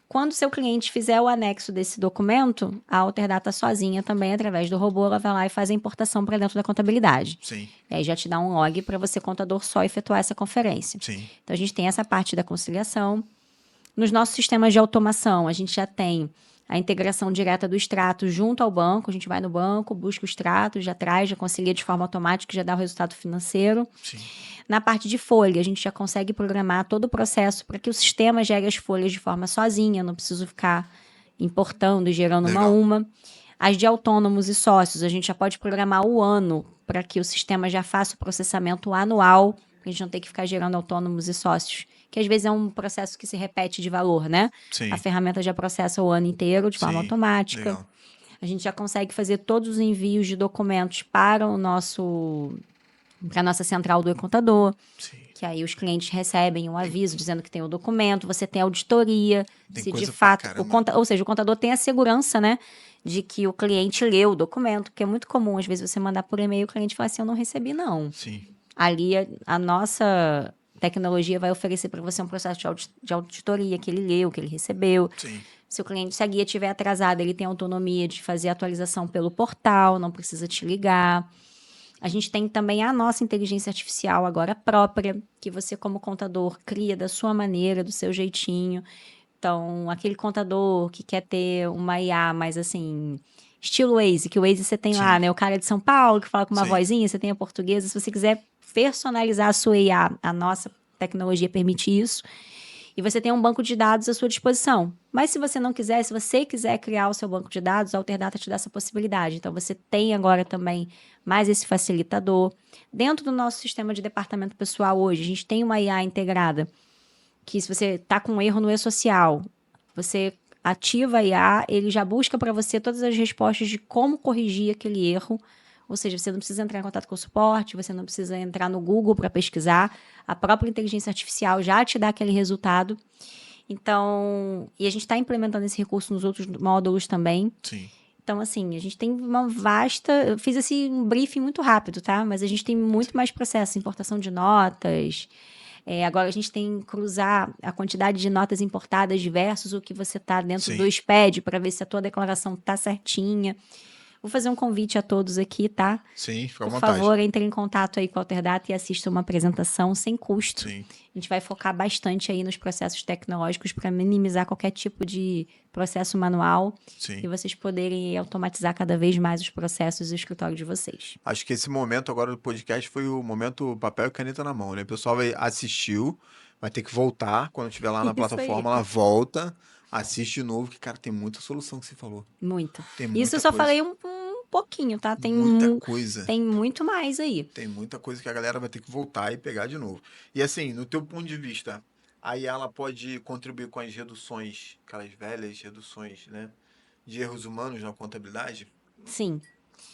Quando o seu cliente fizer o anexo desse documento, a Alterdata sozinha também, através do robô, ela vai lá e faz a importação para dentro da contabilidade. sim, E aí já te dá um log para você, contador, só efetuar essa conferência. sim, Então a gente tem essa parte da conciliação. Nos nossos sistemas de automação, a gente já tem a integração direta do extrato junto ao banco. A gente vai no banco, busca o extrato, já traz, já concilia de forma automática, já dá o resultado financeiro. sim. Na parte de folha, a gente já consegue programar todo o processo para que o sistema gere as folhas de forma sozinha, não preciso ficar importando e gerando uma a Legal. uma. As de autônomos e sócios, a gente já pode programar o ano para que o sistema já faça o processamento anual, para a gente não ter que ficar gerando autônomos e sócios, que às vezes é um processo que se repete de valor, né? A Sim, ferramenta já processa o ano inteiro de forma sim. automática. Legal. A gente já consegue fazer todos os envios de documentos para a nossa central do e-contador, Sim. que aí os clientes recebem um Tem, aviso dizendo que tem o documento, você tem auditoria, tem se de coisa pra fato caramba. ou seja, o contador tem a segurança, né, de que o cliente leu o documento, porque é muito comum às vezes você mandar por e-mail e o cliente fala assim, eu não recebi não. Sim, Ali a nossa tecnologia vai oferecer para você um processo de auditoria, que ele leu, que ele recebeu. sim, Se o cliente, se a guia estiver atrasada, ele tem autonomia de fazer a atualização pelo portal, não precisa te ligar. A gente tem também a nossa inteligência artificial agora própria, que você, como contador, cria da sua maneira, do seu jeitinho. Então, aquele contador que quer ter uma IA mais assim, estilo Waze, que o Waze você tem lá, sim, né? O cara de São Paulo que fala com uma sim, vozinha, você tem a portuguesa. Se você quiser personalizar a sua IA, a nossa tecnologia permite isso. E você tem um banco de dados à sua disposição. Mas se você não quiser, se você quiser criar o seu banco de dados, a Alterdata te dá essa possibilidade. Então você tem agora também mais esse facilitador. Dentro do nosso sistema de departamento pessoal hoje, a gente tem uma IA integrada, que se você está com um erro no e-social, você ativa a IA, ele já busca para você todas as respostas de como corrigir aquele erro. Ou seja, você não precisa entrar em contato com o suporte, você não precisa entrar no Google para pesquisar. A própria inteligência artificial já te dá aquele resultado. Então, e a gente está implementando esse recurso nos outros módulos também. sim. Então, assim, a gente tem uma vasta. Eu fiz assim um briefing muito rápido, tá? Mas a gente tem muito mais processo, importação de notas. Agora a gente tem que cruzar a quantidade de notas importadas versus o que você está dentro Sim, do SPED para ver se a tua declaração está certinha. Vou fazer um convite a todos aqui, tá? sim, fica à Por vontade. favor, entre em contato aí com a Alterdata e assista uma apresentação sem custo. Sim, A gente vai focar bastante aí nos processos tecnológicos para minimizar qualquer tipo de processo manual e sim. vocês poderem automatizar cada vez mais os processos do escritório de vocês. Acho que esse momento agora do podcast foi o momento papel e caneta na mão, né? O pessoal assistiu, vai ter que voltar quando estiver lá na Isso aí. plataforma, ela volta, assiste de novo, que, cara, tem muita solução que você falou. Muito. Tem Isso eu muita só coisa. falei um pouquinho, tá? Muita coisa. Tem muito mais aí. Tem muita coisa que a galera vai ter que voltar e pegar de novo. E assim, no teu ponto de vista, aí ela pode contribuir com as reduções, aquelas velhas reduções, né? de erros humanos na contabilidade? Sim.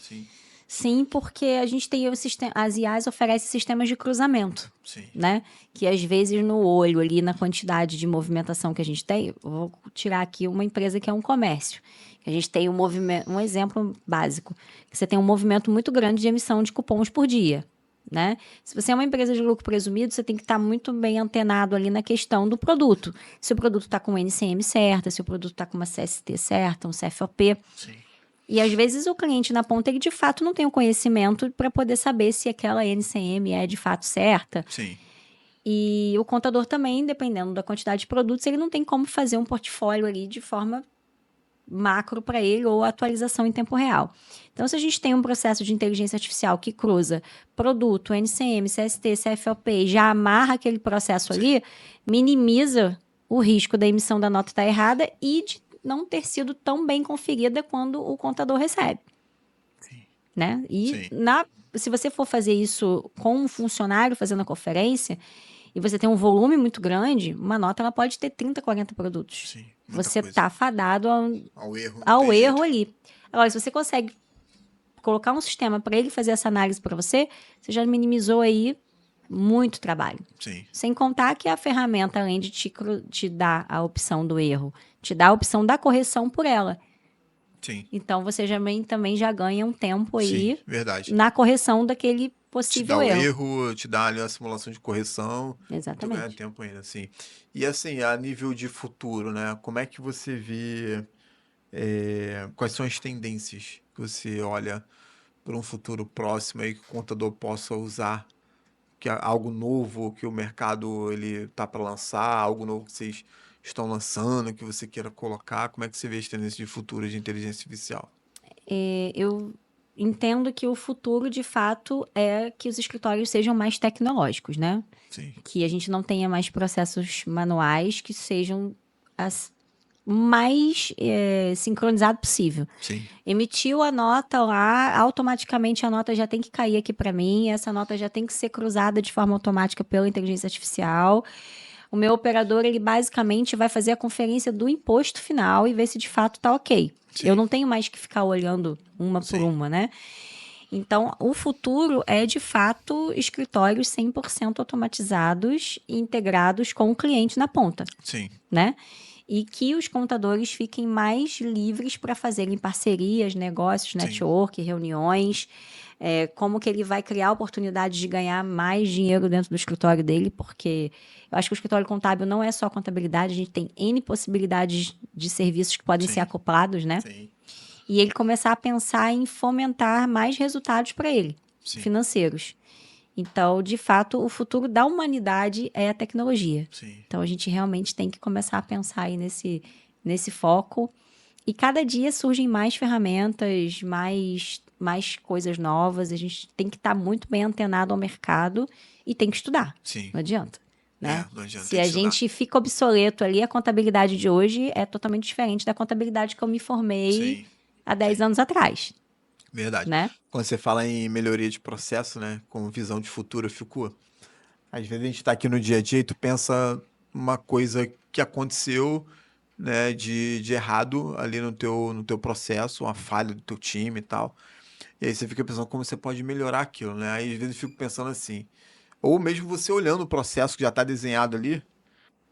Sim, Sim, porque a gente tem o sistema, as IAs oferecem sistemas de cruzamento, sim, né? Que às vezes no olho ali, na quantidade de movimentação que a gente tem, eu vou tirar aqui uma empresa que é um comércio. A gente tem um movimento, um exemplo básico, que você tem um movimento muito grande de emissão de cupons por dia, né? Se você é uma empresa de lucro presumido, você tem que estar muito bem antenado ali na questão do produto. Se o produto está com NCM certa, se o produto está com uma CST certa, um CFOP. sim, E às vezes o cliente na ponta, ele de fato não tem o conhecimento para poder saber se aquela NCM é de fato certa. sim, E o contador também, dependendo da quantidade de produtos, ele não tem como fazer um portfólio ali de forma macro para ele ou atualização em tempo real. Então, se a gente tem um processo de inteligência artificial que cruza produto, NCM, CST, CFOP, e já amarra aquele processo sim, ali, minimiza o risco da emissão da nota estar errada e de não ter sido tão bem conferida quando o contador recebe, sim, né? E sim, se você for fazer isso com um funcionário fazendo a conferência e você tem um volume muito grande, uma nota ela pode ter 30, 40 produtos. sim, muita Você coisa. tá fadado Ao erro, não ao tem erro jeito. ali. Agora, se você consegue colocar um sistema para ele fazer essa análise para você, você já minimizou aí muito trabalho. Sim, Sem contar que a ferramenta, além de te dar a opção do erro, te dá a opção da correção por ela. sim, Então, você também já ganha um tempo sim, aí verdade. na correção daquele Te dá possível o erro. erro, te dá ali a simulação de correção e tu ganha Exatamente. tempo ainda, assim. E assim, a nível de futuro, né? Como é que você vê, quais são as tendências que você olha para um futuro próximo aí que o contador possa usar, que é algo novo que o mercado ele tá para lançar, algo novo que vocês estão lançando, que você queira colocar? Como é que você vê as tendências de futuro de inteligência artificial? Eu entendo que o futuro, de fato, é que os escritórios sejam mais tecnológicos, né? Sim, Que a gente não tenha mais processos manuais que sejam as mais sincronizado possível. sim, Emitiu a nota lá, automaticamente a nota já tem que cair aqui para mim, essa nota já tem que ser cruzada de forma automática pela inteligência artificial. O meu operador, ele basicamente vai fazer a conferência do imposto final e ver se de fato tá ok. Eu sim, não tenho mais que ficar olhando uma por sim, uma, né? Então, o futuro é, de fato, escritórios 100% automatizados e integrados com o cliente na ponta, sim, né? E que os contadores fiquem mais livres para fazerem parcerias, negócios, sim, network, reuniões, como que ele vai criar oportunidades de ganhar mais dinheiro dentro do escritório dele, porque eu acho que o escritório contábil não é só contabilidade, a gente tem N possibilidades de serviços que podem ser sim, acoplados, né? sim, E ele começar a pensar em fomentar mais resultados para ele, sim, financeiros. Então, de fato, o futuro da humanidade é a tecnologia. sim, Então, a gente realmente tem que começar a pensar aí nesse foco. E cada dia surgem mais ferramentas, mais coisas novas. A gente tem que estar muito bem antenado ao mercado e tem que estudar. sim. Não adianta, né? Não adianta, Se tem que a estudar. gente fica obsoleto ali, a contabilidade de hoje é totalmente diferente da contabilidade que eu me formei Sim, há 10 sim, anos atrás, verdade. né? Quando você fala em melhoria de processo, né, com visão de futuro, eu fico. Às vezes a gente está aqui no dia a dia e tu pensa uma coisa que aconteceu, né, de errado ali no teu processo, uma falha do teu time e tal. E aí você fica pensando como você pode melhorar aquilo, né? Aí às vezes eu fico pensando assim, ou mesmo você olhando o processo que já está desenhado ali,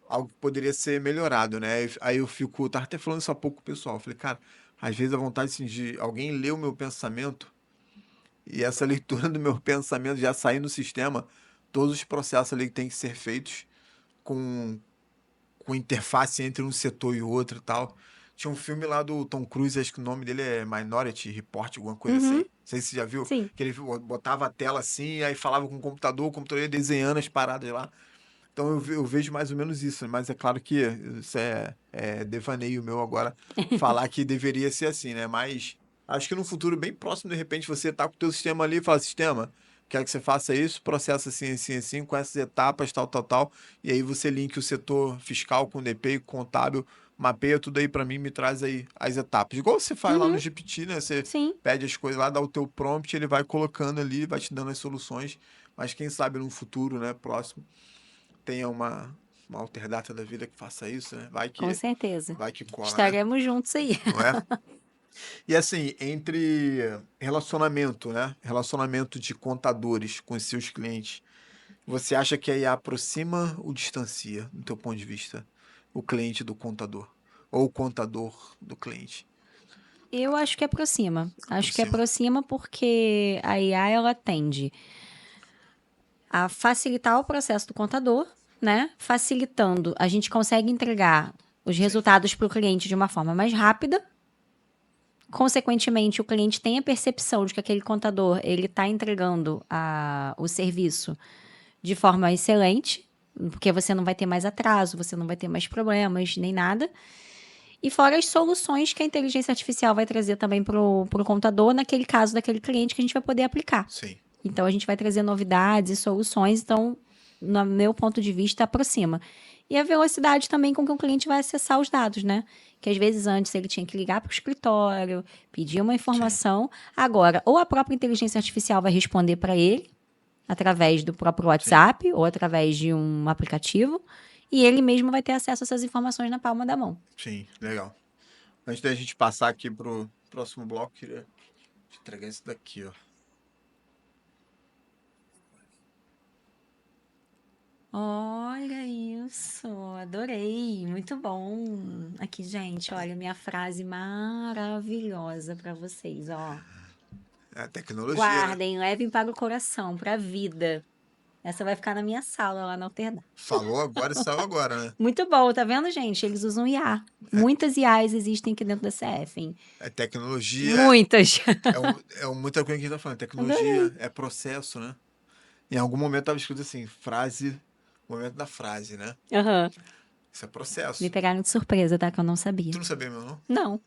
algo que poderia ser melhorado, né? Aí eu fico, tava até falando isso há pouco com o pessoal, eu falei, cara, às vezes a vontade assim, de alguém ler o meu pensamento e essa leitura do meu pensamento já sair no sistema, todos os processos ali que têm que ser feitos com, com interface entre um setor e outro e tal. Tinha um filme lá do Tom Cruise, acho que o nome dele é Minority Report, alguma coisa assim. Uhum, Não sei se você já viu, sim. que ele botava a tela assim, aí falava com o computador ia desenhando as paradas lá. Então eu vejo mais ou menos isso, mas é claro que isso é devaneio meu agora falar que deveria ser assim, né? Mas acho que no futuro bem próximo, de repente, você tá com o teu sistema ali e fala, sistema, quero que você faça isso, processo assim, assim, assim, com essas etapas, tal, tal, tal, e aí você linka o setor fiscal com o DP, com o contábil, mapeia tudo aí para mim, me traz aí as etapas. Igual você faz lá no Uhum, GPT, né? Você sim. pede as coisas lá, dá o teu prompt, ele vai colocando ali, vai te dando as soluções, mas quem sabe no futuro, né, próximo tenha uma Alterdata da vida que faça isso, né? Com certeza. Vai que cola, né? Estaremos juntos aí. Não é? E assim, entre relacionamento, né? Relacionamento de contadores com os seus clientes, você acha que a IA aproxima ou distancia, do teu ponto de vista, o cliente do contador? Ou o contador do cliente? Eu acho que aproxima. Acho que Aproxima. aproxima porque a IA, ela tende a facilitar o processo do contador, né? Facilitando, a gente consegue entregar os resultados para o cliente de uma forma mais rápida. Consequentemente, o cliente tem a percepção de que aquele contador ele está entregando o serviço de forma excelente, porque você não vai ter mais atraso, você não vai ter mais problemas, nem nada. E fora as soluções que a inteligência artificial vai trazer também para o contador, naquele caso daquele cliente que a gente vai poder aplicar. Sim. Então, a gente vai trazer novidades e soluções. Então, no meu ponto de vista, aproxima. E a velocidade também com que o cliente vai acessar os dados, né? Que às vezes antes ele tinha que ligar para o escritório, pedir uma informação. Agora, ou a própria inteligência artificial vai responder para ele, através do próprio WhatsApp ou através de um aplicativo, e ele mesmo vai ter acesso a essas informações na palma da mão. Sim, legal. Antes da gente passar aqui pro próximo bloco, queria te entregar isso daqui, ó. Olha isso, adorei, muito bom. Aqui, gente, olha, minha frase maravilhosa para vocês, ó. É a tecnologia, né? Guardem, levem para o coração, para a vida. Essa vai ficar na minha sala lá na Alterdata. Falou agora e saiu agora, né? Muito bom, tá vendo, gente? Eles usam IA. Muitas IAs existem aqui dentro da CF, hein? É tecnologia, Muitas. muita coisa que a gente tá falando. Tecnologia é processo, né? Em algum momento tava escrito assim, frase, momento da frase, né? Aham. Isso é processo. Me pegaram de surpresa, tá? Que eu não sabia. Tu não sabia mesmo, não? Não.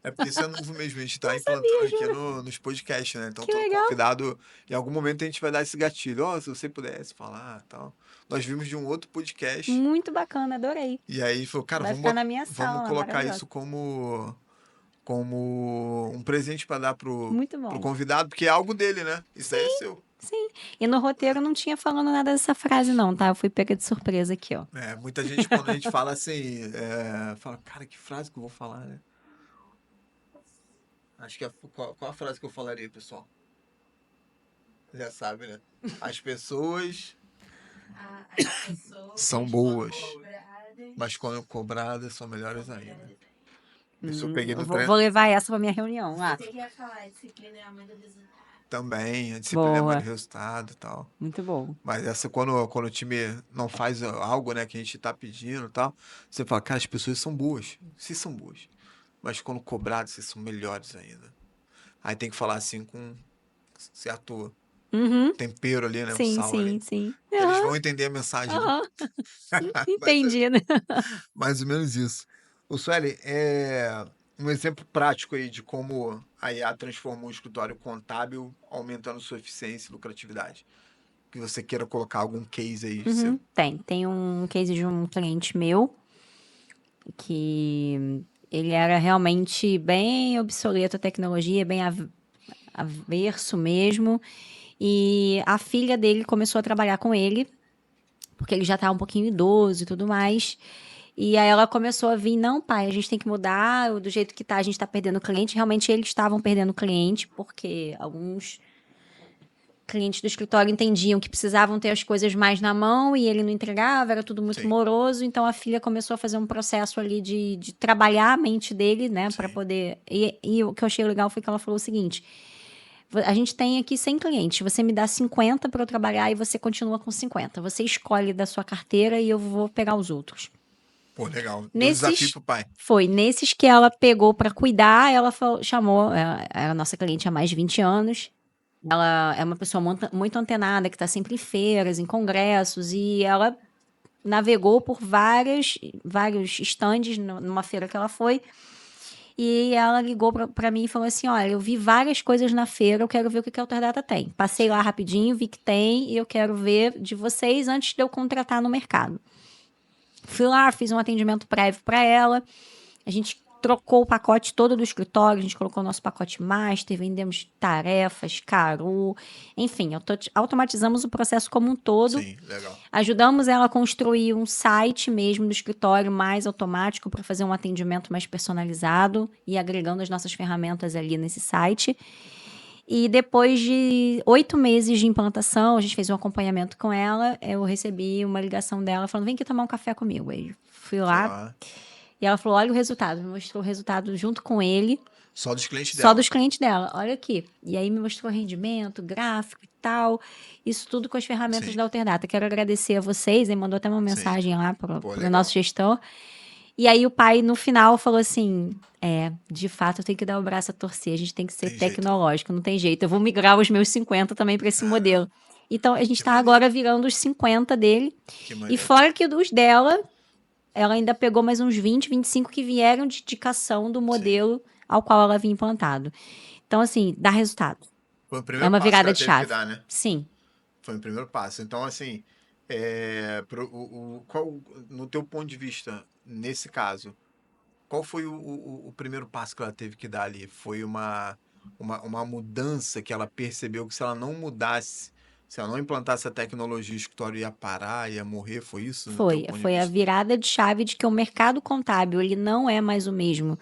É porque isso é novo mesmo, a gente tá implantando aqui nos podcasts, né? Então Que todo legal. convidado, em algum momento a gente vai dar esse gatilho. Ó, se você pudesse falar tal. Nós vimos de um outro podcast Muito bacana, adorei. e aí falou, cara, Vai ficar na minha sala, vamos colocar maravilhosa. isso como um presente para dar pro Muito bom. convidado, porque é algo dele, né? Isso aí é seu. Sim. E no roteiro não tinha falando nada dessa frase, não, tá? Eu fui pega de surpresa aqui, ó. É, muita gente, quando a gente fala assim, fala, cara, que frase que eu vou falar, né? Acho que qual a frase que eu falaria, pessoal? Já sabe, né? As pessoas são boas, mas quando cobradas são melhores ainda. Isso eu peguei no Vou levar essa pra minha reunião lá. Você quer falar, disciplina é a mãe do resultado. Também, a disciplina é Boa. mais resultado e tal. Muito bom. Mas essa, quando o time não faz algo, né, que a gente tá pedindo e tal, você fala, cara, as pessoas são boas. Sim, são boas. Mas quando cobradas, vocês são melhores ainda. Aí tem que falar assim com certo Uhum. tempero ali, né? Sim, um sal sim, ali. sim. Eles vão entender a mensagem, né? Aham. Entendi, né? Mais ou menos isso. O Sueli, é um exemplo prático aí de como a IA transformou o escritório contábil, aumentando sua eficiência e lucratividade. Que você queira colocar algum case aí seu. Tem um case de um cliente meu que ele era realmente bem obsoleto a tecnologia, bem averso mesmo. E a filha dele começou a trabalhar com ele, porque ele já tá um pouquinho idoso e tudo mais. E aí ela começou a vir, não, pai, a gente tem que mudar, do jeito que tá, a gente tá perdendo cliente. Realmente eles estavam perdendo cliente, porque alguns clientes do escritório entendiam que precisavam ter as coisas mais na mão e ele não entregava, era tudo muito Sim. moroso. Então a filha começou a fazer um processo ali de trabalhar a mente dele, né, para Sim. poder. E o que eu achei legal foi que ela falou o seguinte: a gente tem aqui 100 clientes, você me dá 50 para eu trabalhar e você continua com 50. Você escolhe da sua carteira e eu vou pegar os outros. Pô, legal. Deu um Nesses- desafio pro pai. Foi nesses que ela pegou para cuidar, ela chamou, ela era nossa cliente há mais de 20 anos. Ela é uma pessoa muito antenada, que está sempre em feiras, em congressos, e ela navegou por vários estandes numa feira que ela foi. E ela ligou para mim e falou assim: olha, eu vi várias coisas na feira, eu quero ver o que a Alterdata tem. Passei lá rapidinho, vi que tem, e eu quero ver de vocês antes de eu contratar no mercado. Fui lá, fiz um atendimento prévio para ela. A gente trocou o pacote todo do escritório, a gente colocou o nosso pacote master, vendemos tarefas, Caru, enfim, automatizamos o processo como um todo. Sim, legal. Ajudamos ela a construir um site mesmo do escritório mais automático para fazer um atendimento mais personalizado e agregando as nossas ferramentas ali nesse site. E depois de 8 meses de implantação, a gente fez um acompanhamento com ela, eu recebi uma ligação dela falando, vem aqui tomar um café comigo. Aí fui lá e ela falou, olha o resultado. Me mostrou o resultado junto com ele. Só dos clientes Só dela. dos clientes dela, olha aqui. E aí me mostrou rendimento, gráfico e tal. Isso tudo com as ferramentas Sim. da Alterdata. Quero agradecer a vocês. Ele mandou até uma mensagem lá para o legal. nosso gestor. E aí o pai, no final, falou assim, de fato, eu tenho que dar o braço a torcer. A gente tem que ser tecnológico, não tem jeito. Eu vou migrar os meus 50 também para esse modelo. Então, a gente está agora virando os 50 dele. E fora que os dela, ela ainda pegou mais uns 20, 25 que vieram de indicação do modelo ao qual ela havia implantado. Então, assim, dá resultado. Foi o primeiro É uma passo virada que de ela teve chave. que dar, né? Sim. Foi o primeiro passo. Então, assim, qual, no teu ponto de vista, nesse caso, qual foi o primeiro passo que ela teve que dar ali? Foi uma mudança que ela percebeu que se ela não mudasse, se ela não implantasse a tecnologia, o escritório ia parar, ia morrer, foi isso? No teu ponto de Foi a vista? virada de chave de que o mercado contábil ele não é mais o mesmo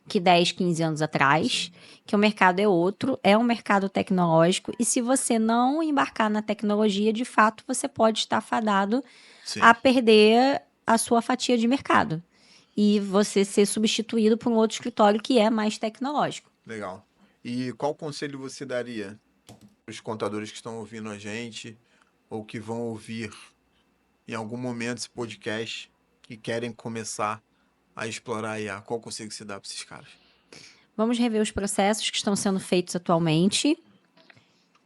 que 10, 15 anos atrás, que o mercado é outro, é um mercado tecnológico, e se você não embarcar na tecnologia, de fato, você pode estar fadado a perder a sua fatia de mercado. E você ser substituído por um outro escritório que é mais tecnológico. Legal. E qual conselho você daria para os contadores que estão ouvindo a gente ou que vão ouvir em algum momento esse podcast e querem começar a explorar a IA? Qual conselho que você dá para esses caras? Vamos rever os processos que estão sendo feitos atualmente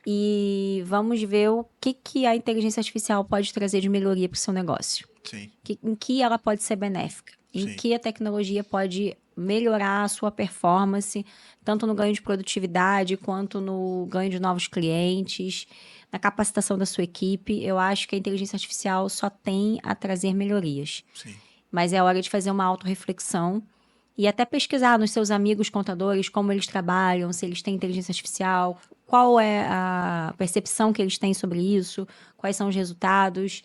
e vamos ver o que a inteligência artificial pode trazer de melhoria para o seu negócio. Sim. Em que ela pode ser benéfica. Em que a tecnologia pode melhorar a sua performance, tanto no ganho de produtividade, quanto no ganho de novos clientes, na capacitação da sua equipe. Eu acho que a inteligência artificial só tem a trazer melhorias. Sim. Mas é hora de fazer uma autorreflexão e até pesquisar nos seus amigos contadores como eles trabalham, se eles têm inteligência artificial, qual é a percepção que eles têm sobre isso, quais são os resultados.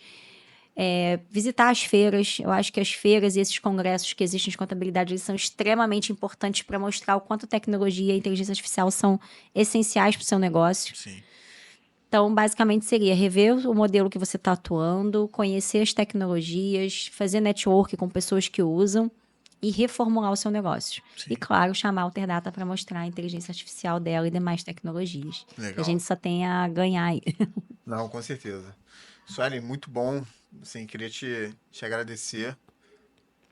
Visitar as feiras. Eu acho que as feiras e esses congressos que existem de contabilidade eles são extremamente importantes para mostrar o quanto a tecnologia e a inteligência artificial são essenciais para o seu negócio. Sim. Então, basicamente, seria rever o modelo que você está atuando, conhecer as tecnologias, fazer network com pessoas que usam e reformular o seu negócio. Sim. E, claro, chamar a Alterdata para mostrar a inteligência artificial dela e demais tecnologias. Legal. Que a gente só tem a ganhar aí. Não, com certeza. Suelen, muito bom. Assim, queria te agradecer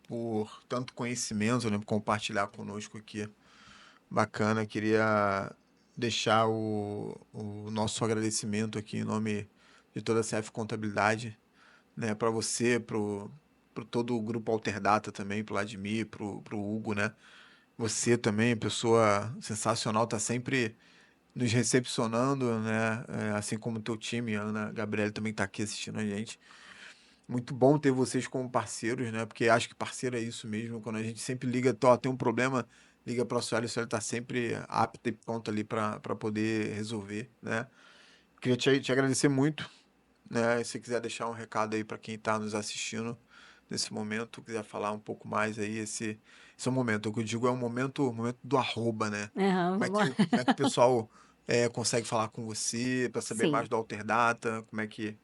por tanto conhecimento, né, compartilhar conosco aqui. Bacana. Queria deixar o nosso agradecimento aqui em nome de toda a CF Contabilidade, né, para você, para todo o grupo Alterdata também, para o Vladimir, para o Hugo, né? Você também, pessoa sensacional, tá sempre nos recepcionando, né? Assim como o teu time, a Ana Gabriele também está aqui assistindo a gente. Muito bom ter vocês como parceiros, né? Porque acho que parceiro é isso mesmo. Quando a gente sempre liga, tem um problema, liga para a Sueli está sempre apta e pronta ali para poder resolver, né? Queria te agradecer muito, né? Se quiser deixar um recado aí para quem está nos assistindo nesse momento, quiser falar um pouco mais aí, esse é o momento. O que eu digo é o momento do arroba, né? Como é que o pessoal consegue falar com você para saber mais do Alterdata? Como é que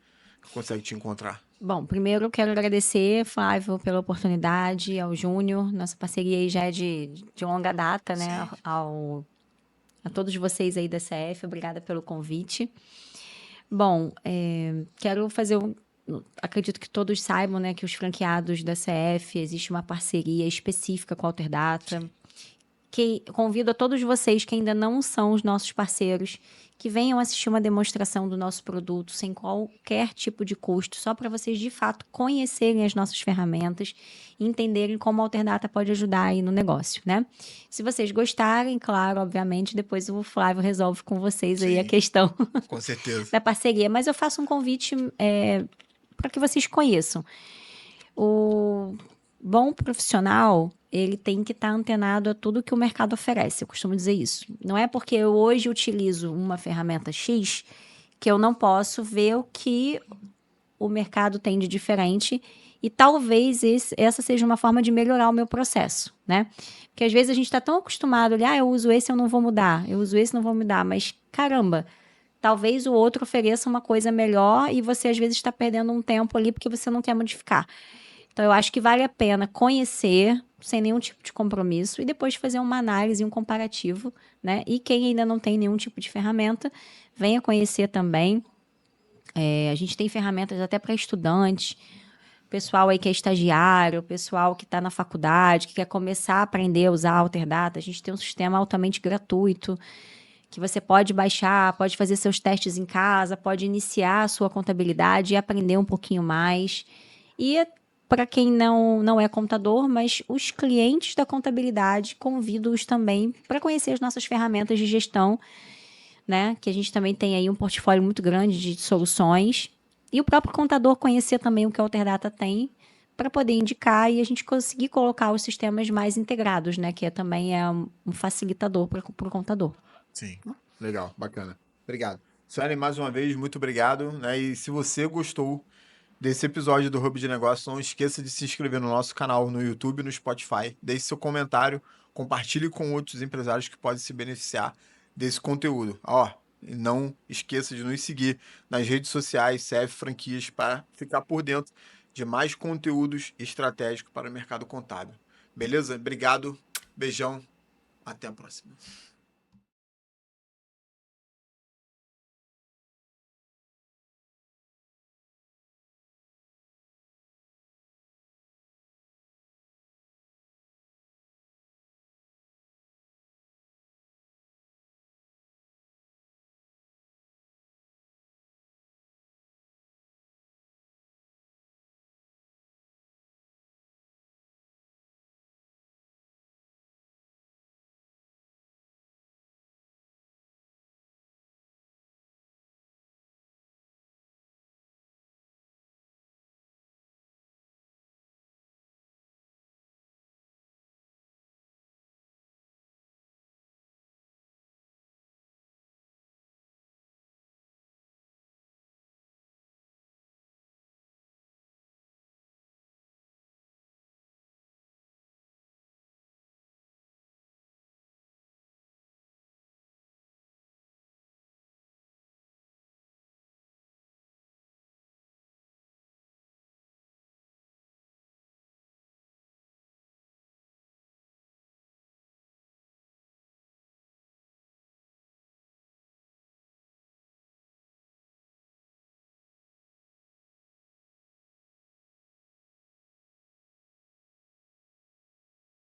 consegue te encontrar? Bom, primeiro eu quero agradecer, Flávio, pela oportunidade, ao Júnior. Nossa parceria aí já é de longa data, né? A todos vocês aí da CF, obrigada pelo convite. Bom, quero fazer acredito que todos saibam, né, que os franqueados da CF, existe uma parceria específica com a Alterdata. Que convido a todos vocês que ainda não são os nossos parceiros, que venham assistir uma demonstração do nosso produto sem qualquer tipo de custo, só para vocês, de fato, conhecerem as nossas ferramentas e entenderem como a Alterdata pode ajudar aí no negócio, né? Se vocês gostarem, claro, obviamente, depois o Flávio resolve com vocês aí a questão com certeza. da parceria. Mas eu faço um convite para que vocês conheçam. O bom profissional ele tem que estar antenado a tudo que o mercado oferece. Eu costumo dizer isso. Não é porque eu hoje utilizo uma ferramenta X que eu não posso ver o que o mercado tem de diferente e talvez essa seja uma forma de melhorar o meu processo, né? Porque às vezes a gente está tão acostumado, eu uso esse, eu não vou mudar, eu uso esse, não vou mudar, mas caramba, talvez o outro ofereça uma coisa melhor e você às vezes está perdendo um tempo ali porque você não quer modificar. Então eu acho que vale a pena conhecer sem nenhum tipo de compromisso e depois fazer uma análise, um comparativo, né? E quem ainda não tem nenhum tipo de ferramenta, venha conhecer também. A gente tem ferramentas até para estudantes, pessoal aí que é estagiário, pessoal que está na faculdade, que quer começar a aprender a usar a Alterdata. A gente tem um sistema altamente gratuito, que você pode baixar, pode fazer seus testes em casa, pode iniciar a sua contabilidade e aprender um pouquinho mais. E para quem não é contador, mas os clientes da contabilidade, convido-os também para conhecer as nossas ferramentas de gestão, né? Que a gente também tem aí um portfólio muito grande de soluções. E o próprio contador conhecer também o que a Alterdata tem para poder indicar e a gente conseguir colocar os sistemas mais integrados, né? Que também é um facilitador para o contador. Sim, legal, bacana. Obrigado. Suelen, mais uma vez, muito obrigado, né? E se você gostou desse episódio do Hub de Negócios, não esqueça de se inscrever no nosso canal no YouTube e no Spotify. Deixe seu comentário, compartilhe com outros empresários que podem se beneficiar desse conteúdo. E não esqueça de nos seguir nas redes sociais, CF Franquias, para ficar por dentro de mais conteúdos estratégicos para o mercado contábil. Beleza? Obrigado, beijão, até a próxima.